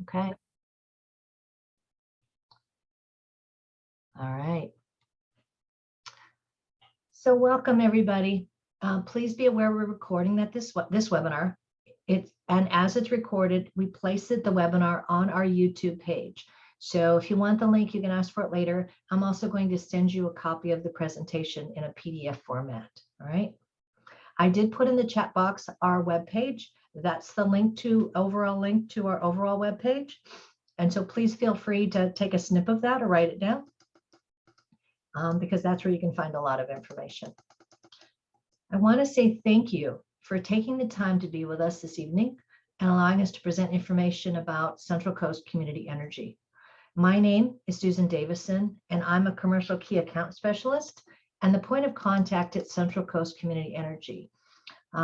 Okay. All right. So welcome everybody. Please be aware we're recording this webinar. And as it's recorded, we place the webinar on our YouTube page. So if you want the link, you can ask for it later. I'm also going to send you a copy of the presentation in a PDF format. All right. I did put in the chat box our webpage. That's the overall link to our overall webpage. And so please feel free to take a snip of that or write it down, because that's where you can find a lot of information. I want to say thank you for taking the time to be with us this evening and allowing us to present information about Central Coast Community Energy. My name is Susan Davison, and I'm a commercial key account specialist and the point of contact at Central Coast Community Energy.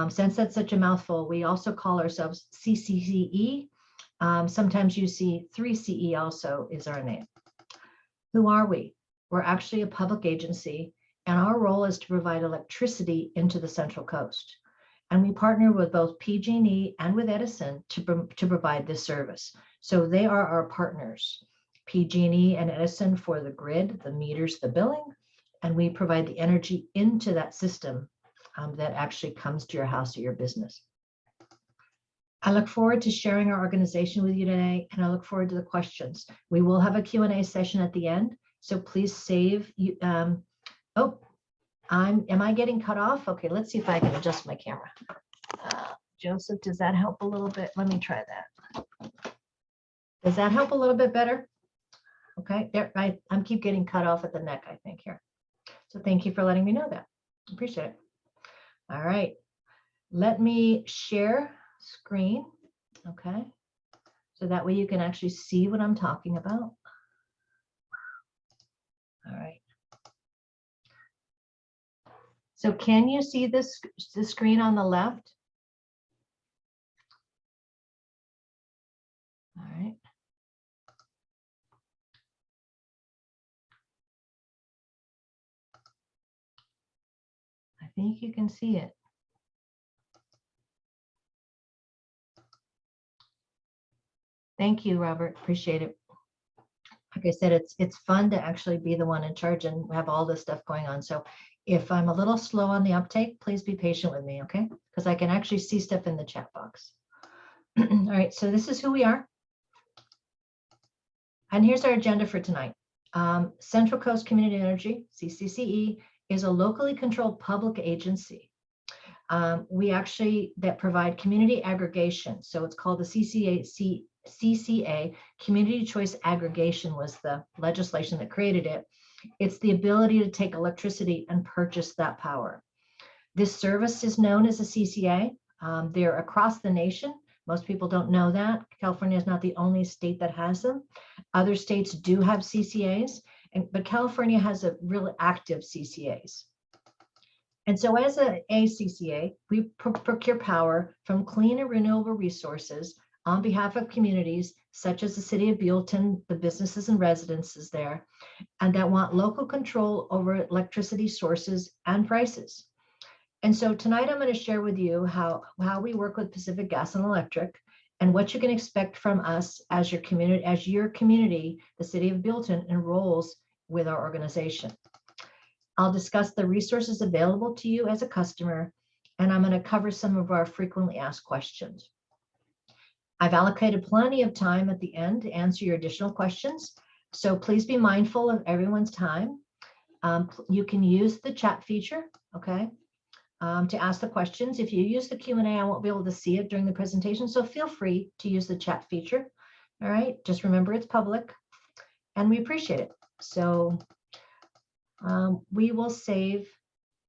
Since that's such a mouthful, we also call ourselves CCE. Sometimes you see 3CE also is our name. Who are we? We're actually a public agency, and our role is to provide electricity into the Central Coast. And we partner with both PG&E and with Edison to provide this service. So they are our partners, PG&E and Edison for the grid, the meters, the billing, and we provide the energy into that system that actually comes to your house or your business. I look forward to sharing our organization with you today, and I look forward to the questions. We will have a Q&A session at the end, so please save you. Am I getting cut off? Okay, let's see if I can adjust my camera. Joseph, does that help a little bit? Let me try that. Does that help a little bit better? Okay, there, I keep getting cut off at the neck, I think, here. So thank you for letting me know that. Appreciate it. All right, let me share screen, okay? So that way you can actually see what I'm talking about. All right. So can you see the screen on the left? All right. I think you can see it. Thank you, Robert. Appreciate it. Like I said, it's fun to actually be the one in charge and have all this stuff going on. So if I'm a little slow on the uptake, please be patient with me, okay? Because I can actually see stuff in the chat box. All right, so this is who we are. And here's our agenda for tonight. Central Coast Community Energy, CCCE, is a locally controlled public agency. We actually provide community aggregation. So it's called the CCA, Community Choice Aggregation was the legislation that created it. It's the ability to take electricity and purchase that power. This service is known as a CCA. They're across the nation. Most people don't know that. California is not the only state that has them. Other states do have CCAs, but California has a really active CCAs. And so as a CCA, we procure power from clean and renewable resources on behalf of communities such as the city of Buellton, the businesses and residences there, and that want local control over electricity sources and prices. And so tonight I'm going to share with you how we work with Pacific Gas and Electric and what you can expect from us as your community, the city of Buellton, enrolls with our organization. I'll discuss the resources available to you as a customer, and I'm going to cover some of our frequently asked questions. I've allocated plenty of time at the end to answer your additional questions, so please be mindful of everyone's time. You can use the chat feature, okay, to ask the questions. If you use the Q&A, I won't be able to see it during the presentation, so feel free to use the chat feature. All right, just remember it's public, and we appreciate it. So we will save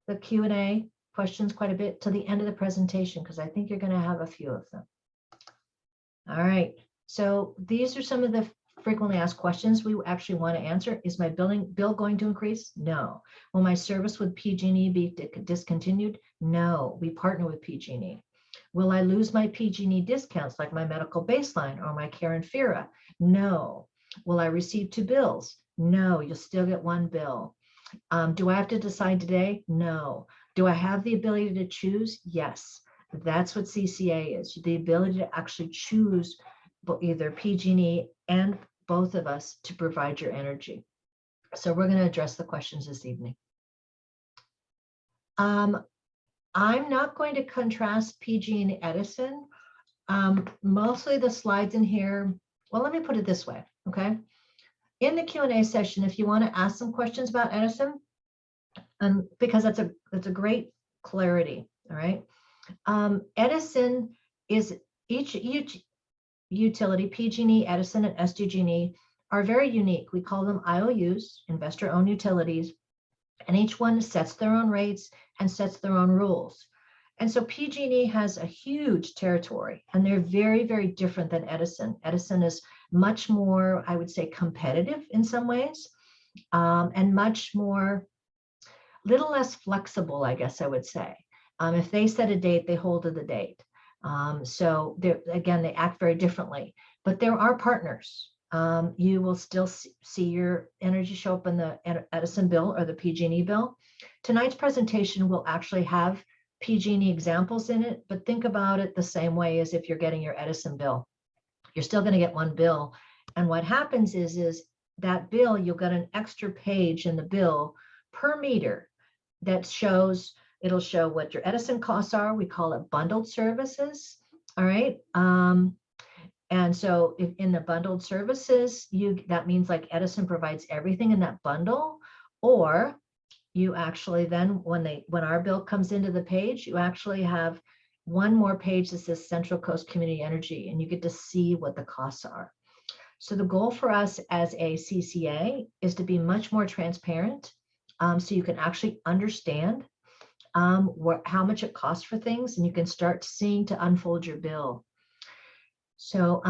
the Q&A questions quite a bit to the end of the presentation because I think you're going to have a few of them. All right, so these are some of the frequently asked questions we actually want to answer. Is my bill going to increase? No. Will my service with PG&E be discontinued? No, we partner with PG&E. Will I lose my PG&E discounts like my medical baseline or my care and FIRA? No. Will I receive 2 bills? No, you'll still get 1 bill. Do I have to decide today? No. Do I have the ability to choose? Yes. That's what CCA is, the ability to actually choose either PG&E and both of us to provide your energy. So we're going to address the questions this evening. I'm not going to contrast PG and Edison. Mostly the slides in here, well, let me put it this way, okay? In the Q&A session, if you want to ask some questions about Edison, because that's a great clarity, all right? Edison is each utility, PG&E, Edison, and SDG&E are very unique. We call them IOUs, investor-owned utilities, and each one sets their own rates and sets their own rules. And so PG&E has a huge territory, and they're very, very different than Edison. Edison is much more, I would say, competitive in some ways, and much more, little less flexible, I guess I would say. If they set a date, they hold to the date. So again, they act very differently, but there are partners. You will still see your energy show up in the Edison bill or the PG&E bill. Tonight's presentation will actually have PG&E examples in it, but think about it the same way as if you're getting your Edison bill. You're still going to get one bill. And what happens is that bill, you'll get an extra page in the bill per meter that shows, it'll show what your Edison costs are. We call it bundled services. All right. And so if in the bundled services, that means like Edison provides everything in that bundle, or you actually then, when our bill comes into the page, you actually have one more page that says Central Coast Community Energy, and you get to see what the costs are. So the goal for us as a CCA is to be much more transparent, so you can actually understand how much it costs for things, and you can start seeing to unfold your bill. So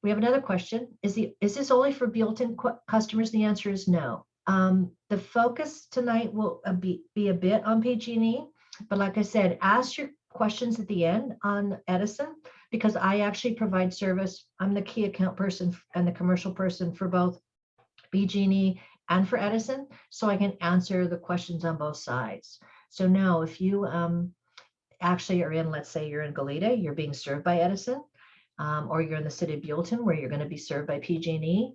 we have another question. Is this only for built-in customers? The answer is no. The focus tonight will be a bit on PG&E, but like I said, ask your questions at the end on Edison, because I actually provide service. I'm the key account person and the commercial person for both PG&E and for Edison, so I can answer the questions on both sides. So no, if you actually are in, let's say you're in Goleta, you're being served by Edison, or you're in the city of Buellton where you're going to be served by PG&E,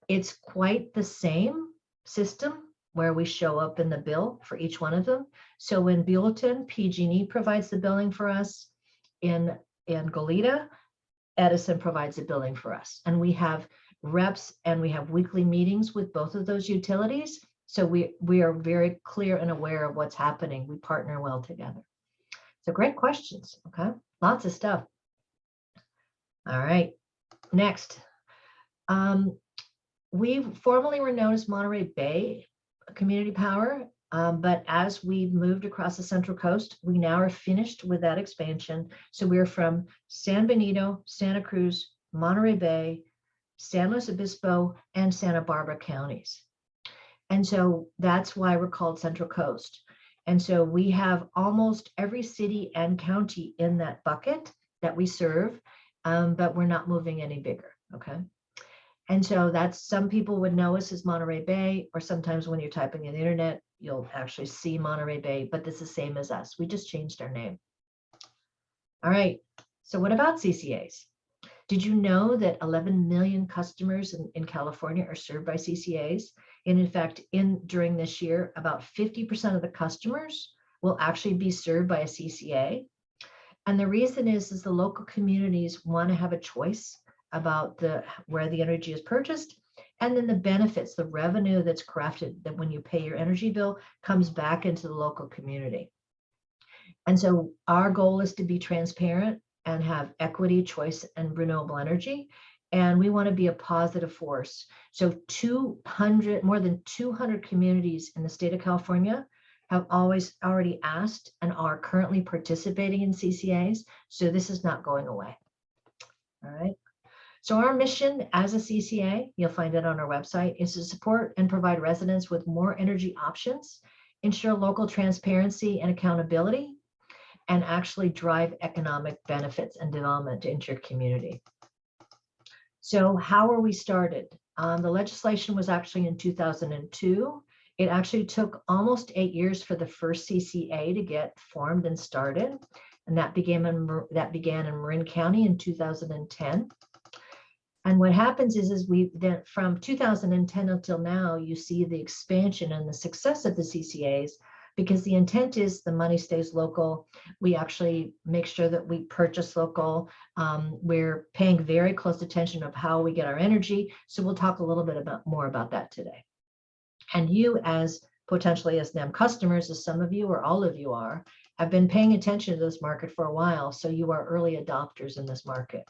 it's quite the same system where we show up in the bill for each one of them. So in Buellton, PG&E provides the billing for us. In Goleta, Edison provides the billing for us. And we have reps and we have weekly meetings with both of those utilities. So we are very clear and aware of what's happening. We partner well together. So great questions, okay? Lots of stuff. All right, next. We formerly were known as Monterey Bay Community Power, but as we've moved across the Central Coast, we now are finished with that expansion. So we're from San Benito, Santa Cruz, Monterey Bay, San Luis Obispo, and Santa Barbara counties. And so that's why we're called Central Coast. And so we have almost every city and county in that bucket that we serve, but we're not moving any bigger, okay? And so that's, some people would know us as Monterey Bay, or sometimes when you're typing in the internet, you'll actually see Monterey Bay, but it's the same as us. We just changed our name. All right, so what about CCAs? Did you know that 11 million customers in California are served by CCAs? And in fact, during this year, about 50% of the customers will actually be served by a CCA. And the reason is the local communities want to have a choice about where the energy is purchased, and then the benefits, the revenue that's crafted, that when you pay your energy bill comes back into the local community. And so our goal is to be transparent and have equity, choice, and renewable energy. And we want to be a positive force. So more than 200 communities in the state of California have already asked and are currently participating in CCAs. So this is not going away. All right. So our mission as a CCA, you'll find it on our website, is to support and provide residents with more energy options, ensure local transparency and accountability, and actually drive economic benefits and development into your community. So how are we started? The legislation was actually in 2002. It actually took almost 8 years for the first CCA to get formed and started. And that began in Marin County in 2010. And what happens is we then from 2010 until now, you see the expansion and the success of the CCAs, because the intent is the money stays local. We actually make sure that we purchase local. We're paying very close attention of how we get our energy. So we'll talk a little bit more about that today. And you as potentially as NEM customers, as some of you or all of you are, have been paying attention to this market for a while. So you are early adopters in this market.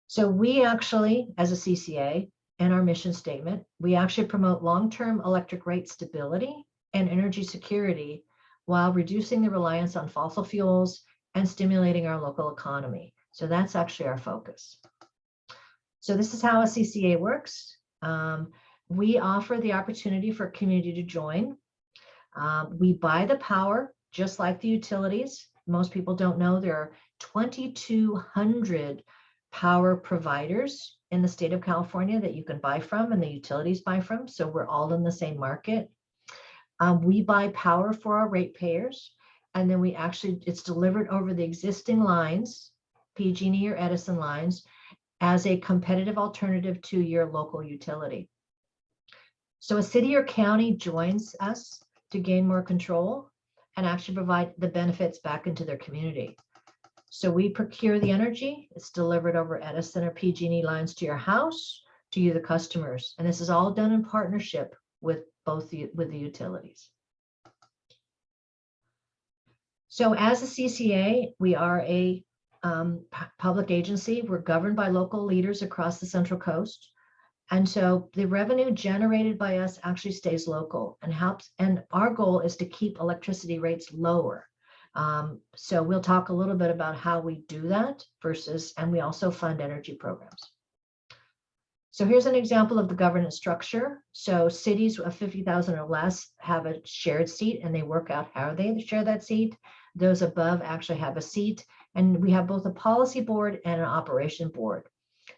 So we actually, as a CCA, in our mission statement, we actually promote long-term electric rate stability and energy security while reducing the reliance on fossil fuels and stimulating our local economy. So that's actually our focus. So this is how a CCA works. We offer the opportunity for community to join. We buy the power, just like the utilities. Most people don't know there are 2,200 power providers in the state of California that you can buy from and the utilities buy from. So we're all in the same market. We buy power for our ratepayers, and then it's delivered over the existing lines, PG&E or Edison lines, as a competitive alternative to your local utility. So a city or county joins us to gain more control and actually provide the benefits back into their community. So we procure the energy, it's delivered over Edison or PG&E lines to your house, to you, the customers. And this is all done in partnership with the utilities. So as a CCA, we are a public agency. We're governed by local leaders across the Central Coast. And so the revenue generated by us actually stays local and helps. And our goal is to keep electricity rates lower. So we'll talk a little bit about how we do that and we also fund energy programs. So here's an example of the governance structure. So cities of 50,000 or less have a shared seat and they work out how they share that seat. Those above actually have a seat, and we have both a policy board and an operation board.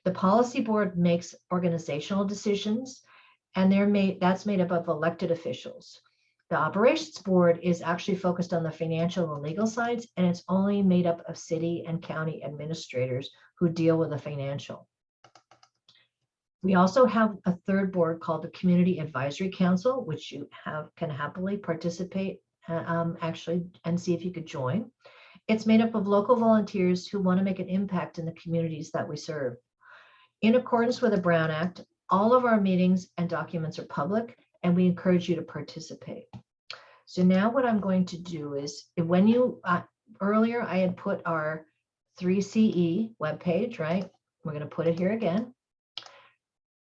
The policy board makes organizational decisions, and that's made up of elected officials. The operations board is actually focused on the financial and legal sides, and it's only made up of city and county administrators who deal with the financial. We also have a third board called the Community Advisory Council, which you can happily participate actually and see if you could join. It's made up of local volunteers who want to make an impact in the communities that we serve. In accordance with the Brown Act, all of our meetings and documents are public, and we encourage you to participate. So now what I'm going to do is, when you, earlier I had put our 3CE webpage, right? We're going to put it here again.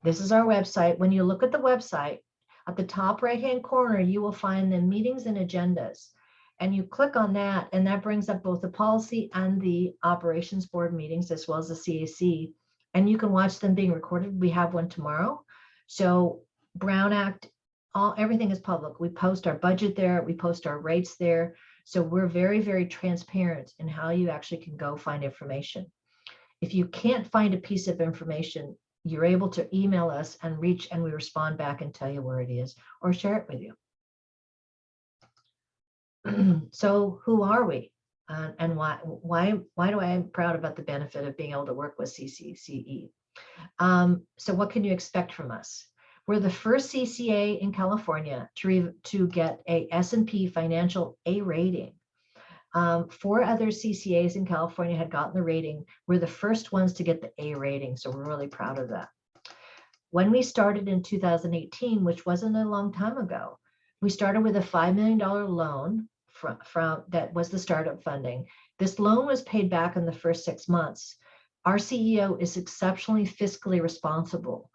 This is our website. When you look at the website, at the top right-hand corner, you will find the meetings and agendas. And you click on that, and that brings up both the policy and the operations board meetings, as well as the CAC. And you can watch them being recorded. We have one tomorrow. So Brown Act, everything is public. We post our budget there. We post our rates there. So we're very, very transparent in how you actually can go find information. If you can't find a piece of information, you're able to email us and we respond back and tell you where it is or share it with you. So who are we? And why do I am proud about the benefit of being able to work with CCE? So what can you expect from us? We're the first CCA in California to get a S&P Financial A rating. 4 other CCAs in California had gotten the rating. We're the first ones to get the A rating, so we're really proud of that. When we started in 2018, which wasn't a long time ago, we started with a $5 million loan from that was the startup funding. This loan was paid back in the first 6 months. Our CEO is exceptionally fiscally responsible.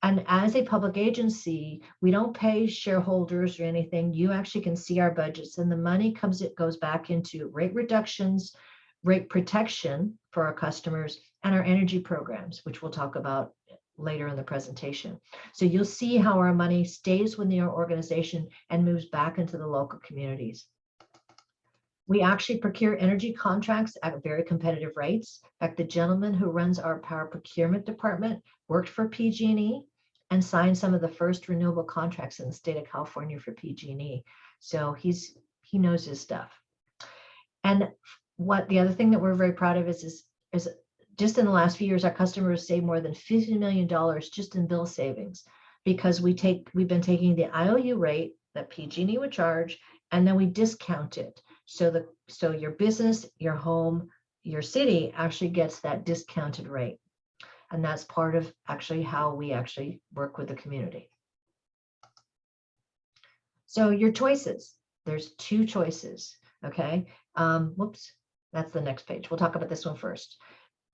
And as a public agency, we don't pay shareholders or anything. You actually can see our budgets, and the money goes back into rate reductions, rate protection for our customers, and our energy programs, which we'll talk about later in the presentation. So you'll see how our money stays within our organization and moves back into the local communities. We actually procure energy contracts at very competitive rates. In fact, the gentleman who runs our power procurement department worked for PG&E and signed some of the first renewable contracts in the state of California for PG&E. So he knows his stuff. And what the other thing that we're very proud of is just in the last few years, our customers saved more than $50 million just in bill savings, because we've been taking the IOU rate that PG&E would charge, and then we discount it. So your business, your home, your city actually gets that discounted rate. And that's part of actually how we actually work with the community. So your choices, there's 2 choices, okay? Whoops, that's the next page. We'll talk about this one first.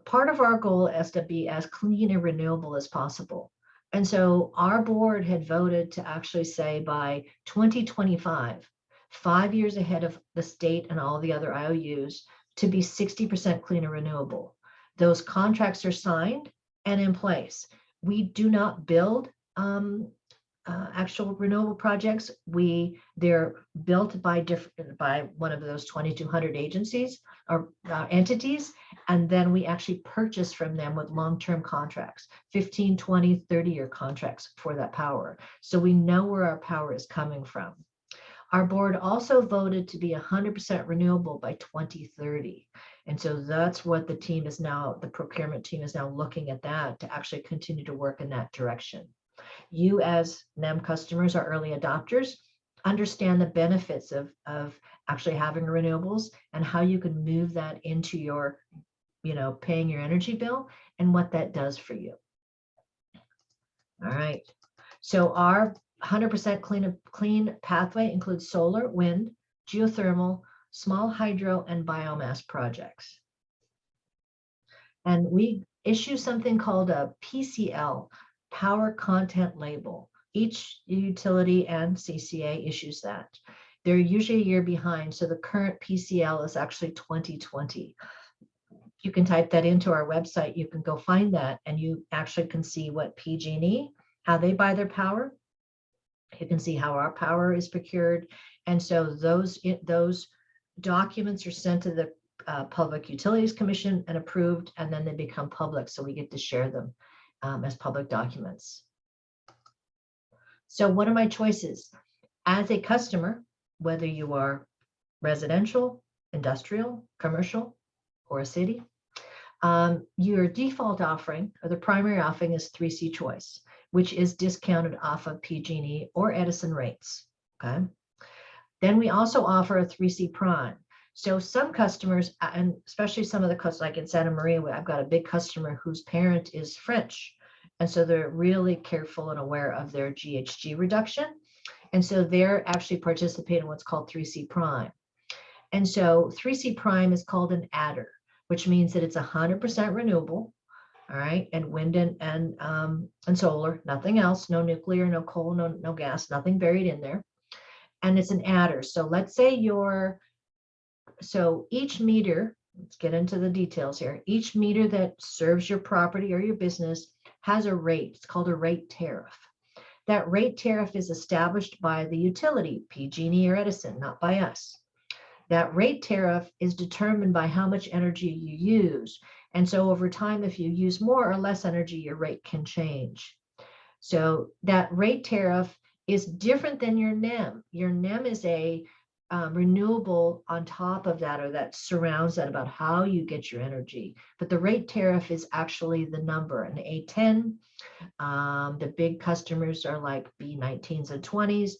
Part of our goal is to be as clean and renewable as possible. And so our board had voted to actually say by 2025, 5 years ahead of the state and all the other IOUs, to be 60% clean and renewable. Those contracts are signed and in place. We do not build actual renewable projects. They're built by one of those 2,200 agencies or entities, and then we actually purchase from them with long-term contracts, 15, 20, 30-year contracts for that power. So we know where our power is coming from. Our board also voted to be 100% renewable by 2030. And so that's what the procurement team is now looking at, that to actually continue to work in that direction. You as NEM customers are early adopters, understand the benefits of actually having renewables and how you can move that into your, paying your energy bill and what that does for you. All right. So our 100% clean pathway includes solar, wind, geothermal, small hydro, and biomass projects. And we issue something called a PCL, Power Content Label. Each utility and CCA issues that. They're usually a year behind, so the current PCL is actually 2020. You can type that into our website. You can go find that, and you actually can see what PG&E, how they buy their power. You can see how our power is procured. And so those documents are sent to the Public Utilities Commission and approved, and then they become public. So we get to share them as public documents. So what are my choices? As a customer, whether you are residential, industrial, commercial, or a city, your default offering, or the primary offering, is 3C choice, which is discounted off of PG&E or Edison rates, okay? Then we also offer a 3C prime. So some customers, and especially some of the customers, like in Santa Maria, I've got a big customer whose parent is French. And so they're really careful and aware of their GHG reduction. And so they're actually participating in what's called 3C prime. And so 3C prime is called an adder, which means that it's 100% renewable. All right, and wind and solar, nothing else, no nuclear, no coal, no gas, nothing buried in there. And it's an adder. So let's say each meter, let's get into the details here. Each meter that serves your property or your business has a rate. It's called a rate tariff. That rate tariff is established by the utility, PG&E or Edison, not by us. That rate tariff is determined by how much energy you use. And so over time, if you use more or less energy, your rate can change. So that rate tariff is different than your NEM. Your NEM is a renewable on top of that, or that surrounds that, about how you get your energy. But the rate tariff is actually the number, an A10. The big customers are like B19s and 20s.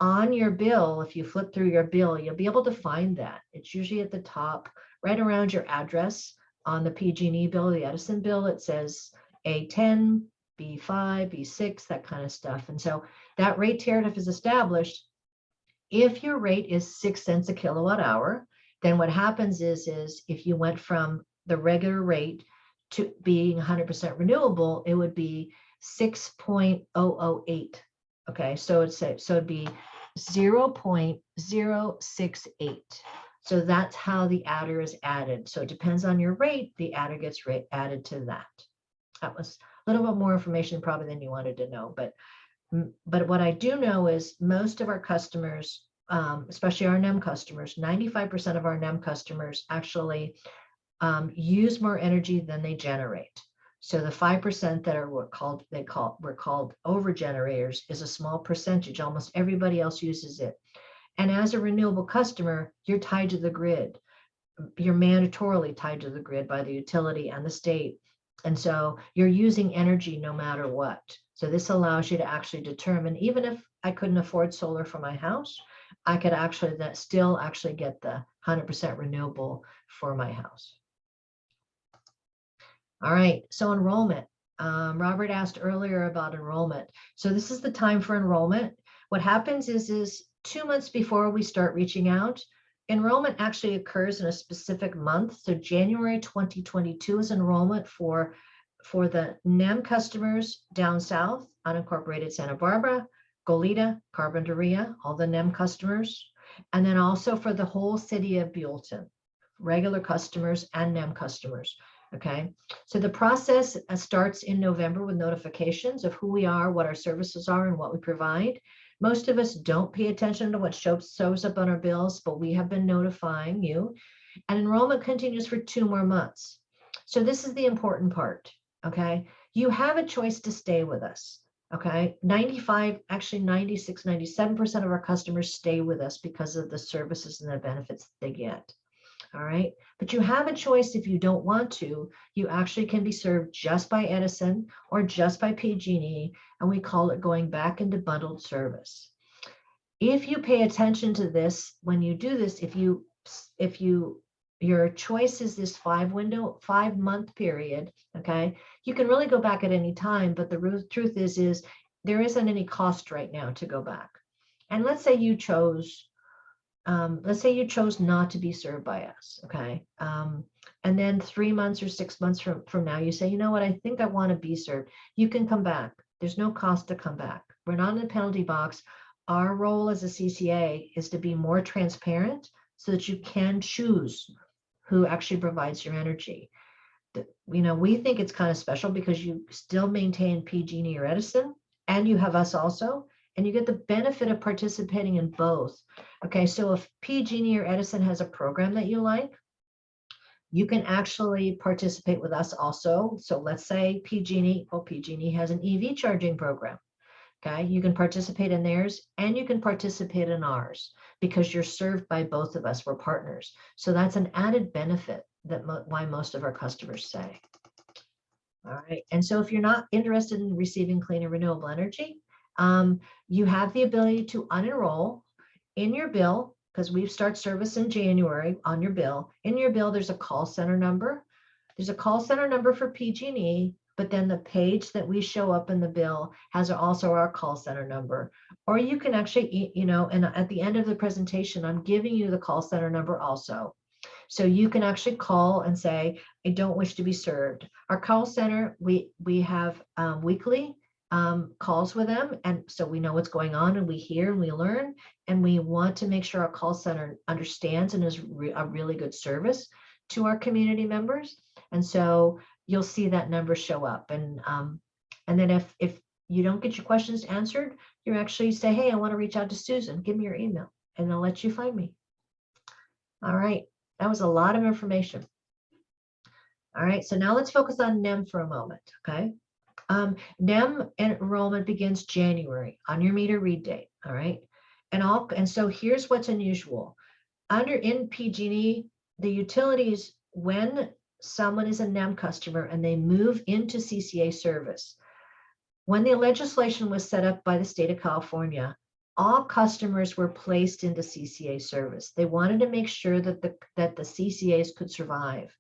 On your bill, if you flip through your bill, you'll be able to find that. It's usually at the top, right around your address. On the PG&E bill, the Edison bill, it says A10, B5, B6, that kind of stuff. And so that rate tariff is established. If your rate is 6 cents a kilowatt hour, then what happens is if you went from the regular rate to being 100% renewable, it would be 6.008. Okay, so it'd be 0.068. So that's how the adder is added. So it depends on your rate, the adder gets added to that. That was a little bit more information probably than you wanted to know, but what I do know is most of our customers, especially our NEM customers, 95% of our NEM customers actually use more energy than they generate. So the 5% that are were called overgenerators is a small percentage. Almost everybody else uses it. And as a renewable customer, you're tied to the grid. you're mandatorily tied to the grid by the utility and the state. And so you're using energy no matter what. So this allows you to actually determine, even if I couldn't afford solar for my house, I could actually still actually get the 100% renewable for my house. All right, so enrollment. Robert asked earlier about enrollment. So this is the time for enrollment. What happens is 2 months before we start reaching out, enrollment actually occurs in a specific month. So January 2022 is enrollment for the NEM customers down south, unincorporated Santa Barbara, Goleta, Carpinteria, all the NEM customers, and then also for the whole city of Buellton, regular customers and NEM customers. Okay, so the process starts in November with notifications of who we are, what our services are, and what we provide. Most of us don't pay attention to what shows up on our bills, but we have been notifying you. And enrollment continues for 2 more months. So this is the important part, okay? You have a choice to stay with us, okay? 95, actually 96, 97% of our customers stay with us because of the services and the benefits that they get. All right, but you have a choice. If you don't want to, you actually can be served just by Edison or just by PG&E, and we call it going back into bundled service. If you pay attention to this, when you do this, your choice is this 5-month period, okay, you can really go back at any time, but the truth is there isn't any cost right now to go back. And let's say you chose not to be served by us, okay? And then 3 months or 6 months from now, you say, you know what, I think I want to be served. You can come back. There's no cost to come back. We're not in the penalty box. Our role as a CCA is to be more transparent so that you can choose who actually provides your energy. We think it's kind of special because you still maintain PG&E or Edison, and you have us also, and you get the benefit of participating in both. Okay, so if PG&E or Edison has a program that you like, you can actually participate with us also. So let's say PG&E has an EV charging program. Okay, you can participate in theirs and you can participate in ours because you're served by both of us. We're partners. So that's an added benefit why most of our customers say. All right, and so if you're not interested in receiving clean and renewable energy, you have the ability to unenroll in your bill, because we start service in January on your bill. In your bill, there's a call center number. There's a call center number for PG&E, but then the page that we show up in the bill has also our call center number. Or you can actually, and at the end of the presentation, I'm giving you the call center number also. So you can actually call and say, I don't wish to be served. Our call center, we have weekly calls with them, and so we know what's going on, and we hear and we learn, and we want to make sure our call center understands and is a really good service to our community members. And so you'll see that number show up, and then if you don't get your questions answered, you actually say, hey, I want to reach out to Susan, give me your email, and they'll let you find me. All right, that was a lot of information. All right, so now let's focus on NEM for a moment, okay? NEM enrollment begins January on your meter read date, all right? And so here's what's unusual. In PG&E, the utilities, when someone is a NEM customer and they move into CCA service, when the legislation was set up by the state of California, all customers were placed into CCA service. They wanted to make sure that the CCAs could survive,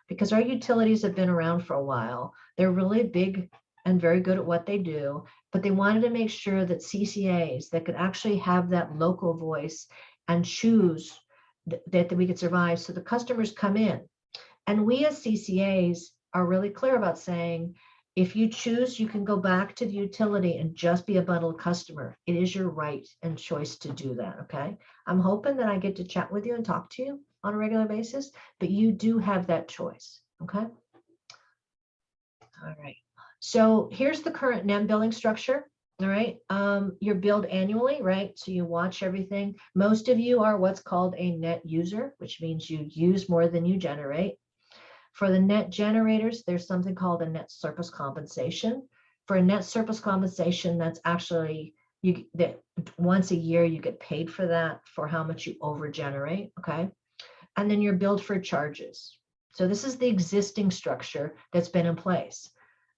because our utilities have been around for a while. They're really big and very good at what they do, but they wanted to make sure that CCAs that could actually have that local voice and choose that we could survive. So the customers come in, and we as CCAs are really clear about saying, if you choose, you can go back to the utility and just be a bundled customer. It is your right and choice to do that, okay? I'm hoping that I get to chat with you and talk to you on a regular basis, but you do have that choice, okay? All right. So here's the current NEM billing structure, all right? You're billed annually, right? So you watch everything. Most of you are what's called a net user, which means you use more than you generate. For the net generators, there's something called a net surplus compensation. For a net surplus compensation, that's actually, that once a year you get paid for that, for how much you overgenerate, okay? and then you're billed for charges. So this is the existing structure that's been in place.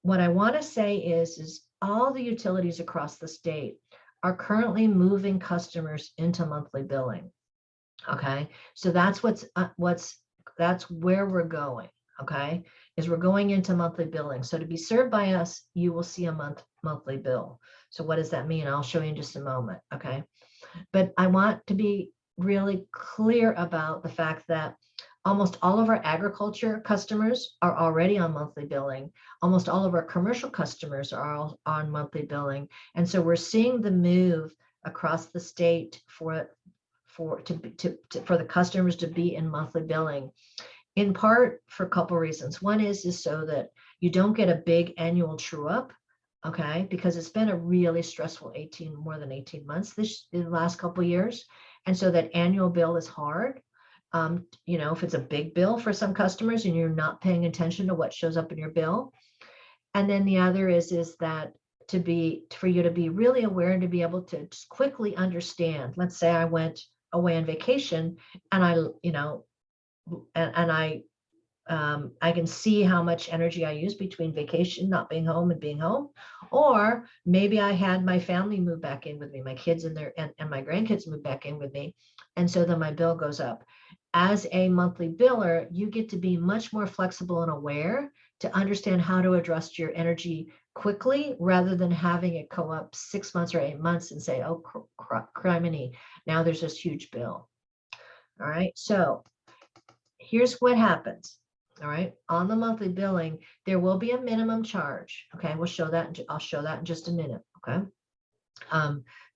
What I want to say is all the utilities across the state are currently moving customers into monthly billing. Okay, so that's that's where we're going. Okay, is we're going into monthly billing. So to be served by us, you will see a monthly bill. So what does that mean? I'll show you in just a moment. Okay, but I want to be really clear about the fact that almost all of our agriculture customers are already on monthly billing. Almost all of our commercial customers are all on monthly billing. And so we're seeing the move across the state for the customers to be in monthly billing, in part for a couple reasons. One is so that you don't get a big annual true up, okay, because it's been a really stressful more than 18 months in the last couple of years. And so that annual bill is hard. If it's a big bill for some customers and you're not paying attention to what shows up in your bill. And then the other is that for you to be really aware and to be able to just quickly understand. Let's say I went away on vacation and I can see how much energy I use between vacation, not being home, and being home. Or maybe I had my family move back in with me, my kids and my grandkids move back in with me. And so then my bill goes up. As a monthly biller, you get to be much more flexible and aware to understand how to adjust your energy quickly, rather than having it go up 6 months or 8 months and say, oh, criminy, now there's this huge bill. All right, so here's what happens. All right, on the monthly billing, there will be a minimum charge. Okay, I'll show that in just a minute. Okay,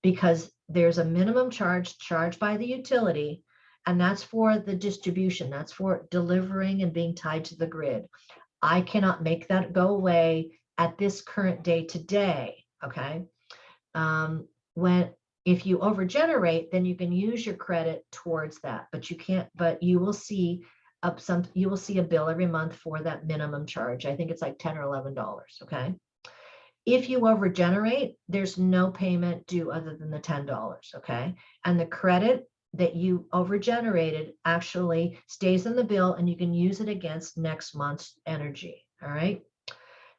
because there's a minimum charge charged by the utility, and that's for the distribution. That's for delivering and being tied to the grid. I cannot make that go away at this current day today. Okay, if you overgenerate, then you can use your credit towards that, but you can't. But you will see a bill every month for that minimum charge. I think it's like $10 or $11. Okay. If you overgenerate, there's no payment due other than the $10. Okay. And the credit that you overgenerated actually stays in the bill, and you can use it against next month's energy. All right.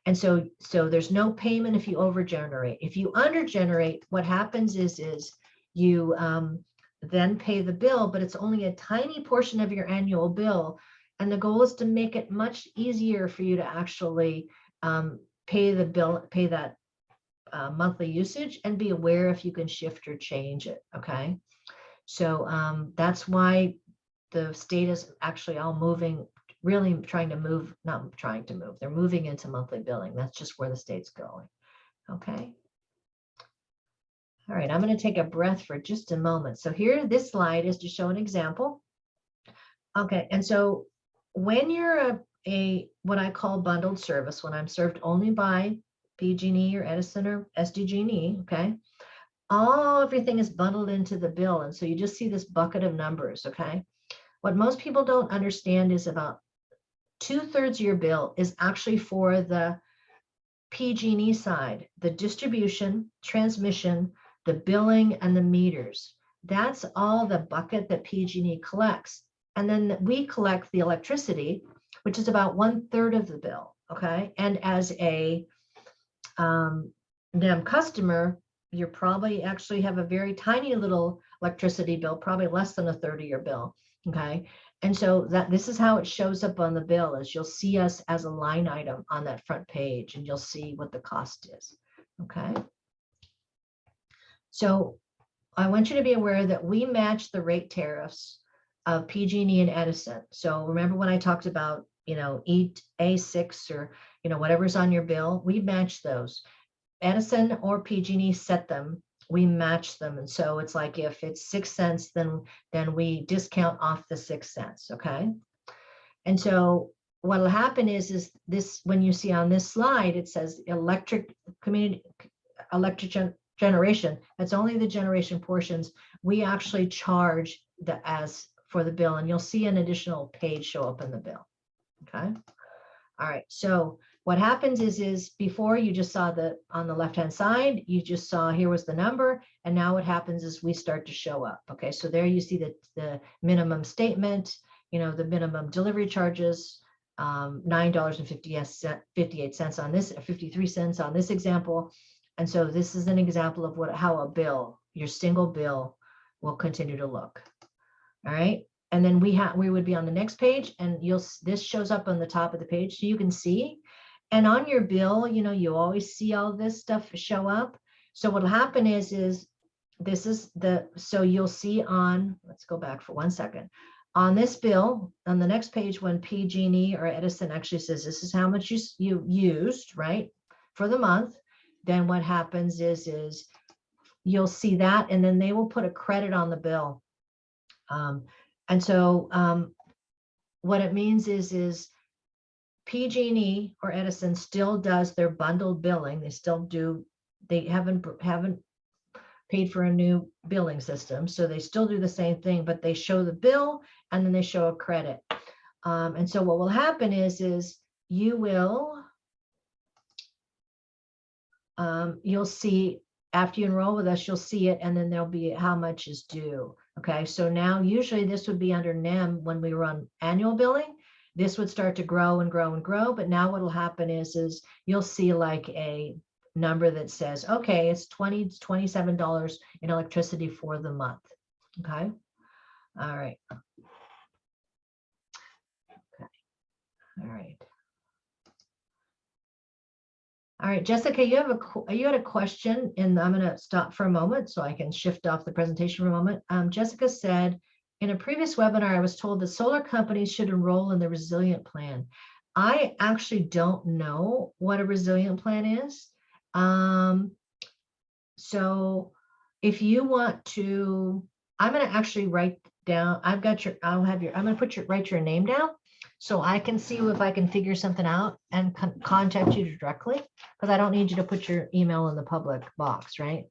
And so there's no payment if you overgenerate. If you undergenerate, what happens is you then pay the bill, but it's only a tiny portion of your annual bill. And the goal is to make it much easier for you to actually pay that monthly usage, and be aware if you can shift or change it. Okay. So that's why the state is actually all moving, really trying to move, not trying to move, they're moving into monthly billing. That's just where the state's going. Okay. All right, I'm going to take a breath for just a moment. So here, this slide is to show an example. Okay, and so when you're what I call bundled service, when I'm served only by PG&E or Edison or SDG&E, okay, everything is bundled into the bill. And so you just see this bucket of numbers, okay? What most people don't understand is about 2/3 of your bill is actually for the PG&E side, the distribution, transmission, the billing, and the meters. That's all the bucket that PG&E collects. And then we collect the electricity, which is about 1/3 of the bill, okay? And as a NEM customer, you probably actually have a very tiny little electricity bill, probably less than 1/3 of your bill, okay? And so this is how it shows up on the bill, is you'll see us as a line item on that front page, and you'll see what the cost is, okay? So I want you to be aware that we match the rate tariffs of PG&E and Edison. So remember when I talked about, A6 or, whatever's on your bill, we match those. Edison or PG&E set them, we match them. And so it's like, if it's 6 cents, then we discount off the 6 cents, okay? And so what will happen is this, when you see on this slide, it says electric generation. That's only the generation portions. We actually charge for the bill, and you'll see an additional page show up in the bill. Okay. All right. So what happens is before, you just saw on the left-hand side, you just saw here was the number, and now what happens is we start to show up. Okay. So there you see the minimum statement, the minimum delivery charges, $9.58 on this, 53 cents on this example. And so this is an example of how a bill, your single bill, will continue to look. All right. And then we would be on the next page, and this shows up on the top of the page so you can see. And on your bill, you always see all this stuff show up. So what'll happen is so you'll see let's go back for 1 second. On this bill, on the next page, when PG&E or Edison actually says this is how much you used, right, for the month, then what happens is you'll see that, and then they will put a credit on the bill. And so what it means is PG&E or Edison still does their bundled billing. They haven't paid for a new billing system, so they still do the same thing, but they show the bill and then they show a credit. And so what will happen is you'll see, after you enroll with us, you'll see it, and then there'll be how much is due. Okay, so now usually this would be under NEM when we run annual billing. This would start to grow and grow and grow, but now what will happen is you'll see like a number that says, okay, it's $27 in electricity for the month. Okay, all right. Okay, all right. All right, Jessica, you had a question, and I'm going to stop for a moment so I can shift off the presentation for a moment. Jessica said, in a previous webinar, I was told that solar companies should enroll in the resilient plan. I actually don't know what a resilient plan is. So if you want to, I'm going to actually write down, I'm going to write your name down so I can see if I can figure something out and contact you directly, because I don't need you to put your email in the public box, right?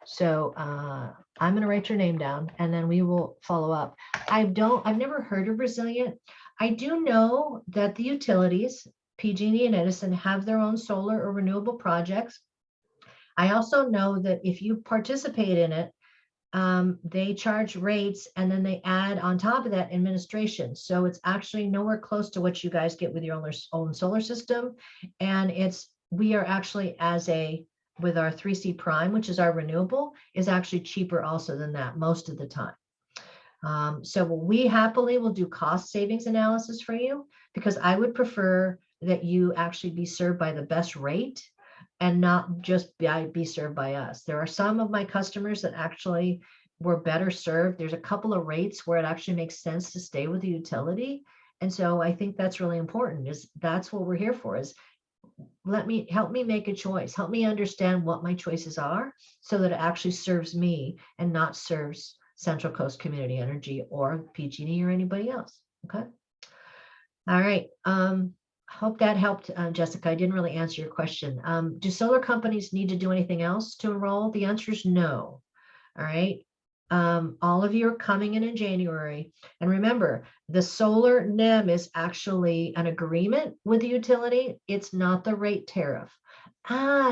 So I'm going to write your name down, and then we will follow up. I've never heard of resilient. I do know that the utilities, PG&E and Edison, have their own solar or renewable projects. I also know that if you participate in it, they charge rates, and then they add on top of that administration. So it's actually nowhere close to what you guys get with your own solar system. And we are actually with our 3C prime, which is our renewable, is actually cheaper also than that most of the time. So we happily will do cost savings analysis for you, because I would prefer that you actually be served by the best rate and not just be served by us. There are some of my customers that actually were better served. There's a couple of rates where it actually makes sense to stay with the utility. And so I think that's really important. That's what we're here for, is help me make a choice. Help me understand what my choices are so that it actually serves me and not serves Central Coast Community Energy or PG&E or anybody else. Okay. All right. Hope that helped, Jessica. I didn't really answer your question. Do solar companies need to do anything else to enroll? The answer is no. All right. All of you are coming in January. And remember, the solar NEM is actually an agreement with the utility. It's not the rate tariff.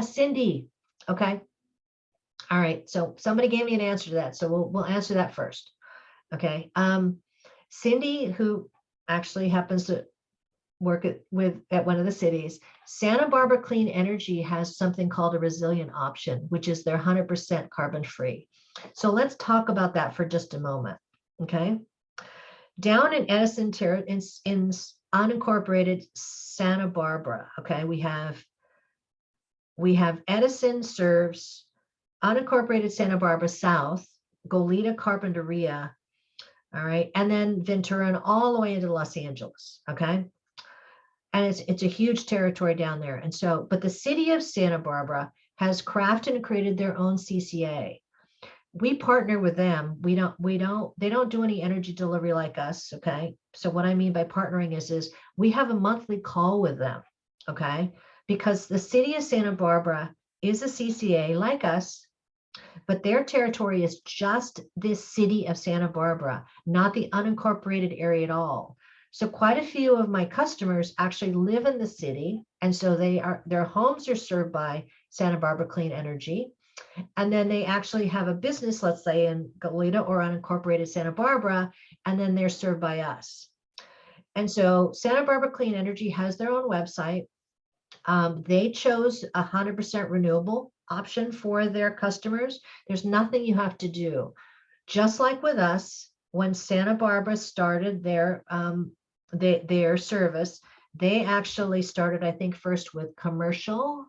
Cindy. Okay. All right. So somebody gave me an answer to that. So we'll answer that first. Okay. Cindy, who actually happens to work at one of the cities, Santa Barbara Clean Energy has something called a resilient option, which is their 100% carbon free. So let's talk about that for just a moment. Okay. Down in Edison, in unincorporated Santa Barbara. Okay. We have Edison serves unincorporated Santa Barbara South, Goleta, Carpinteria. All right. And then Ventura and all the way into Los Angeles. Okay. And it's a huge territory down there. And so, but the city of Santa Barbara has crafted and created their own CCA. We partner with them. They don't do any energy delivery like us. Okay. So what I mean by partnering is we have a monthly call with them. Okay. Because the city of Santa Barbara is a CCA like us, but their territory is just this city of Santa Barbara, not the unincorporated area at all. So quite a few of my customers actually live in the city. And so their homes are served by Santa Barbara Clean Energy. And then they actually have a business, let's say in Goleta or unincorporated Santa Barbara, and then they're served by us. And so Santa Barbara Clean Energy has their own website. They chose 100% renewable option for their customers. There's nothing you have to do. Just like with us, when Santa Barbara started their service, they actually started, I think, first with commercial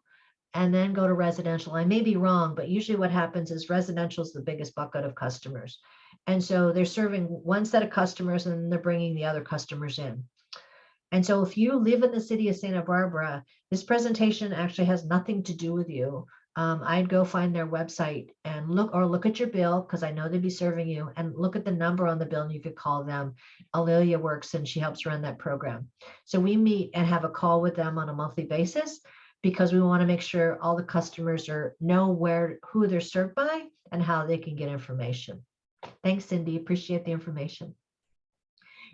and then go to residential. I may be wrong, but usually what happens is residential is the biggest bucket of customers. And so they're serving one set of customers and then they're bringing the other customers in. And so if you live in the city of Santa Barbara, this presentation actually has nothing to do with you. I'd go find their website and look at your bill, because I know they'd be serving you, and look at the number on the bill and you could call them. Alelia works and she helps run that program. So we meet and have a call with them on a monthly basis because we want to make sure all the customers know who they're served by and how they can get information. Thanks, Cindy. Appreciate the information.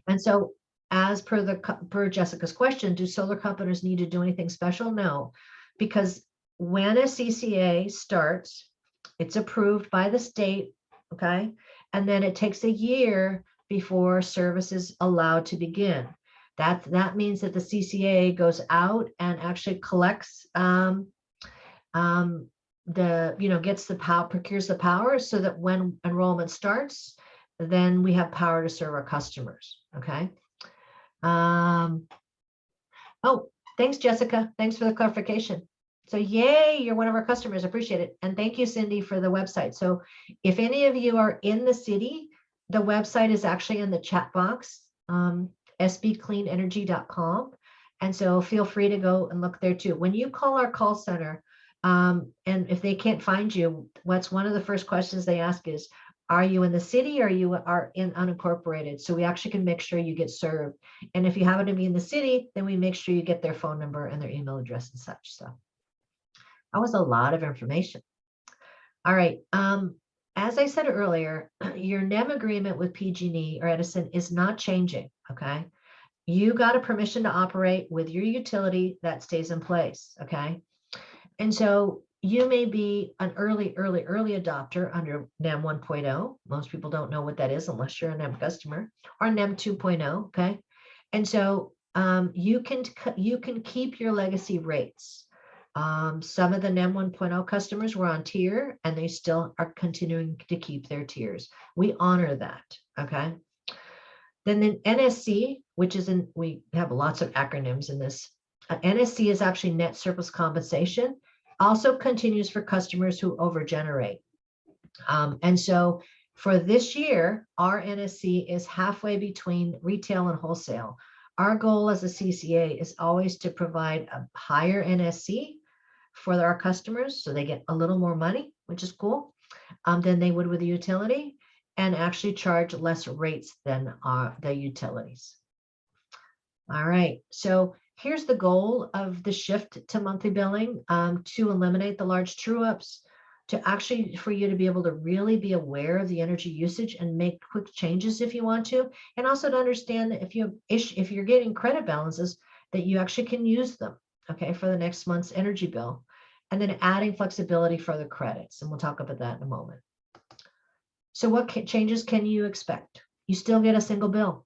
And so as per Jessica's question, do solar companies need to do anything special? No, because when a CCA starts, it's approved by the state, okay? And then it takes a year before service is allowed to begin. That means that the CCA goes out and actually collects gets the power, procures the power, so that when enrollment starts, then we have power to serve our customers, okay? Oh, thanks, Jessica. Thanks for the clarification. So yay, you're one of our customers. Appreciate it. And thank you, Cindy, for the website. So if any of you are in the city, the website is actually in the chat box, sbcleanenergy.com. And so feel free to go and look there too. When you call our call center, and if they can't find you, what's one of the first questions they ask is, are you in the city or you are in unincorporated? So we actually can make sure you get served. And if you happen to be in the city, then we make sure you get their phone number and their email address and such. So that was a lot of information. All right. As I said earlier, your NEM agreement with PG&E or Edison is not changing, okay? You got a permission to operate with your utility that stays in place, okay? And so you may be an early adopter under NEM 1.0. Most people don't know what that is unless you're a NEM customer, or NEM 2.0, okay? And so you can keep your legacy rates. Some of the NEM 1.0 customers were on tier and they still are continuing to keep their tiers. We honor that, okay? Then the NSC, which is we have lots of acronyms in this. NSC is actually net surplus compensation, also continues for customers who overgenerate. And so for this year, our NSC is halfway between retail and wholesale. Our goal as a CCA is always to provide a higher NSC for our customers, so they get a little more money, which is cool, than they would with the utility, and actually charge less rates than the utilities. All right, so here's the goal of the shift to monthly billing, to eliminate the large true ups, for you to be able to really be aware of the energy usage and make quick changes if you want to, and also to understand that if you're getting credit balances, that you actually can use them, okay, for the next month's energy bill, and then adding flexibility for the credits, and we'll talk about that in a moment. So what changes can you expect? You still get a single bill.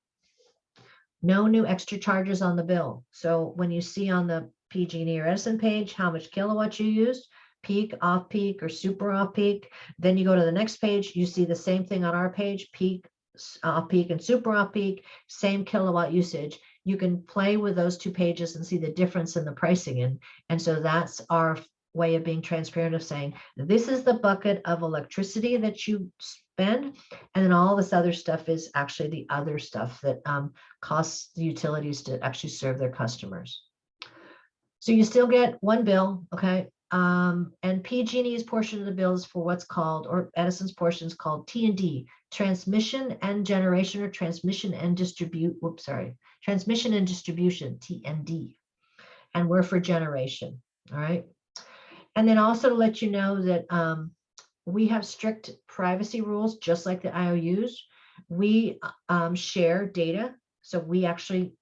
No new extra charges on the bill. So when you see on the PG&E or Edison page how much kilowatts you used, peak, off peak, or super off peak, then you go to the next page, you see the same thing on our page, peak, off peak, and super off peak, same kilowatt usage. You can play with those two pages and see the difference in the pricing. And so that's our way of being transparent, of saying, this is the bucket of electricity that you spend, and then all this other stuff is actually the other stuff that costs the utilities to actually serve their customers. So you still get one bill, okay? And PG&E's portion of the bill is for what's called, or Edison's portion is called T&D, transmission and generation, or transmission and transmission and distribution, T&D. And we're for generation, all right? And then also to let you know that we have strict privacy rules, just like the IOUs. We share data, so we actually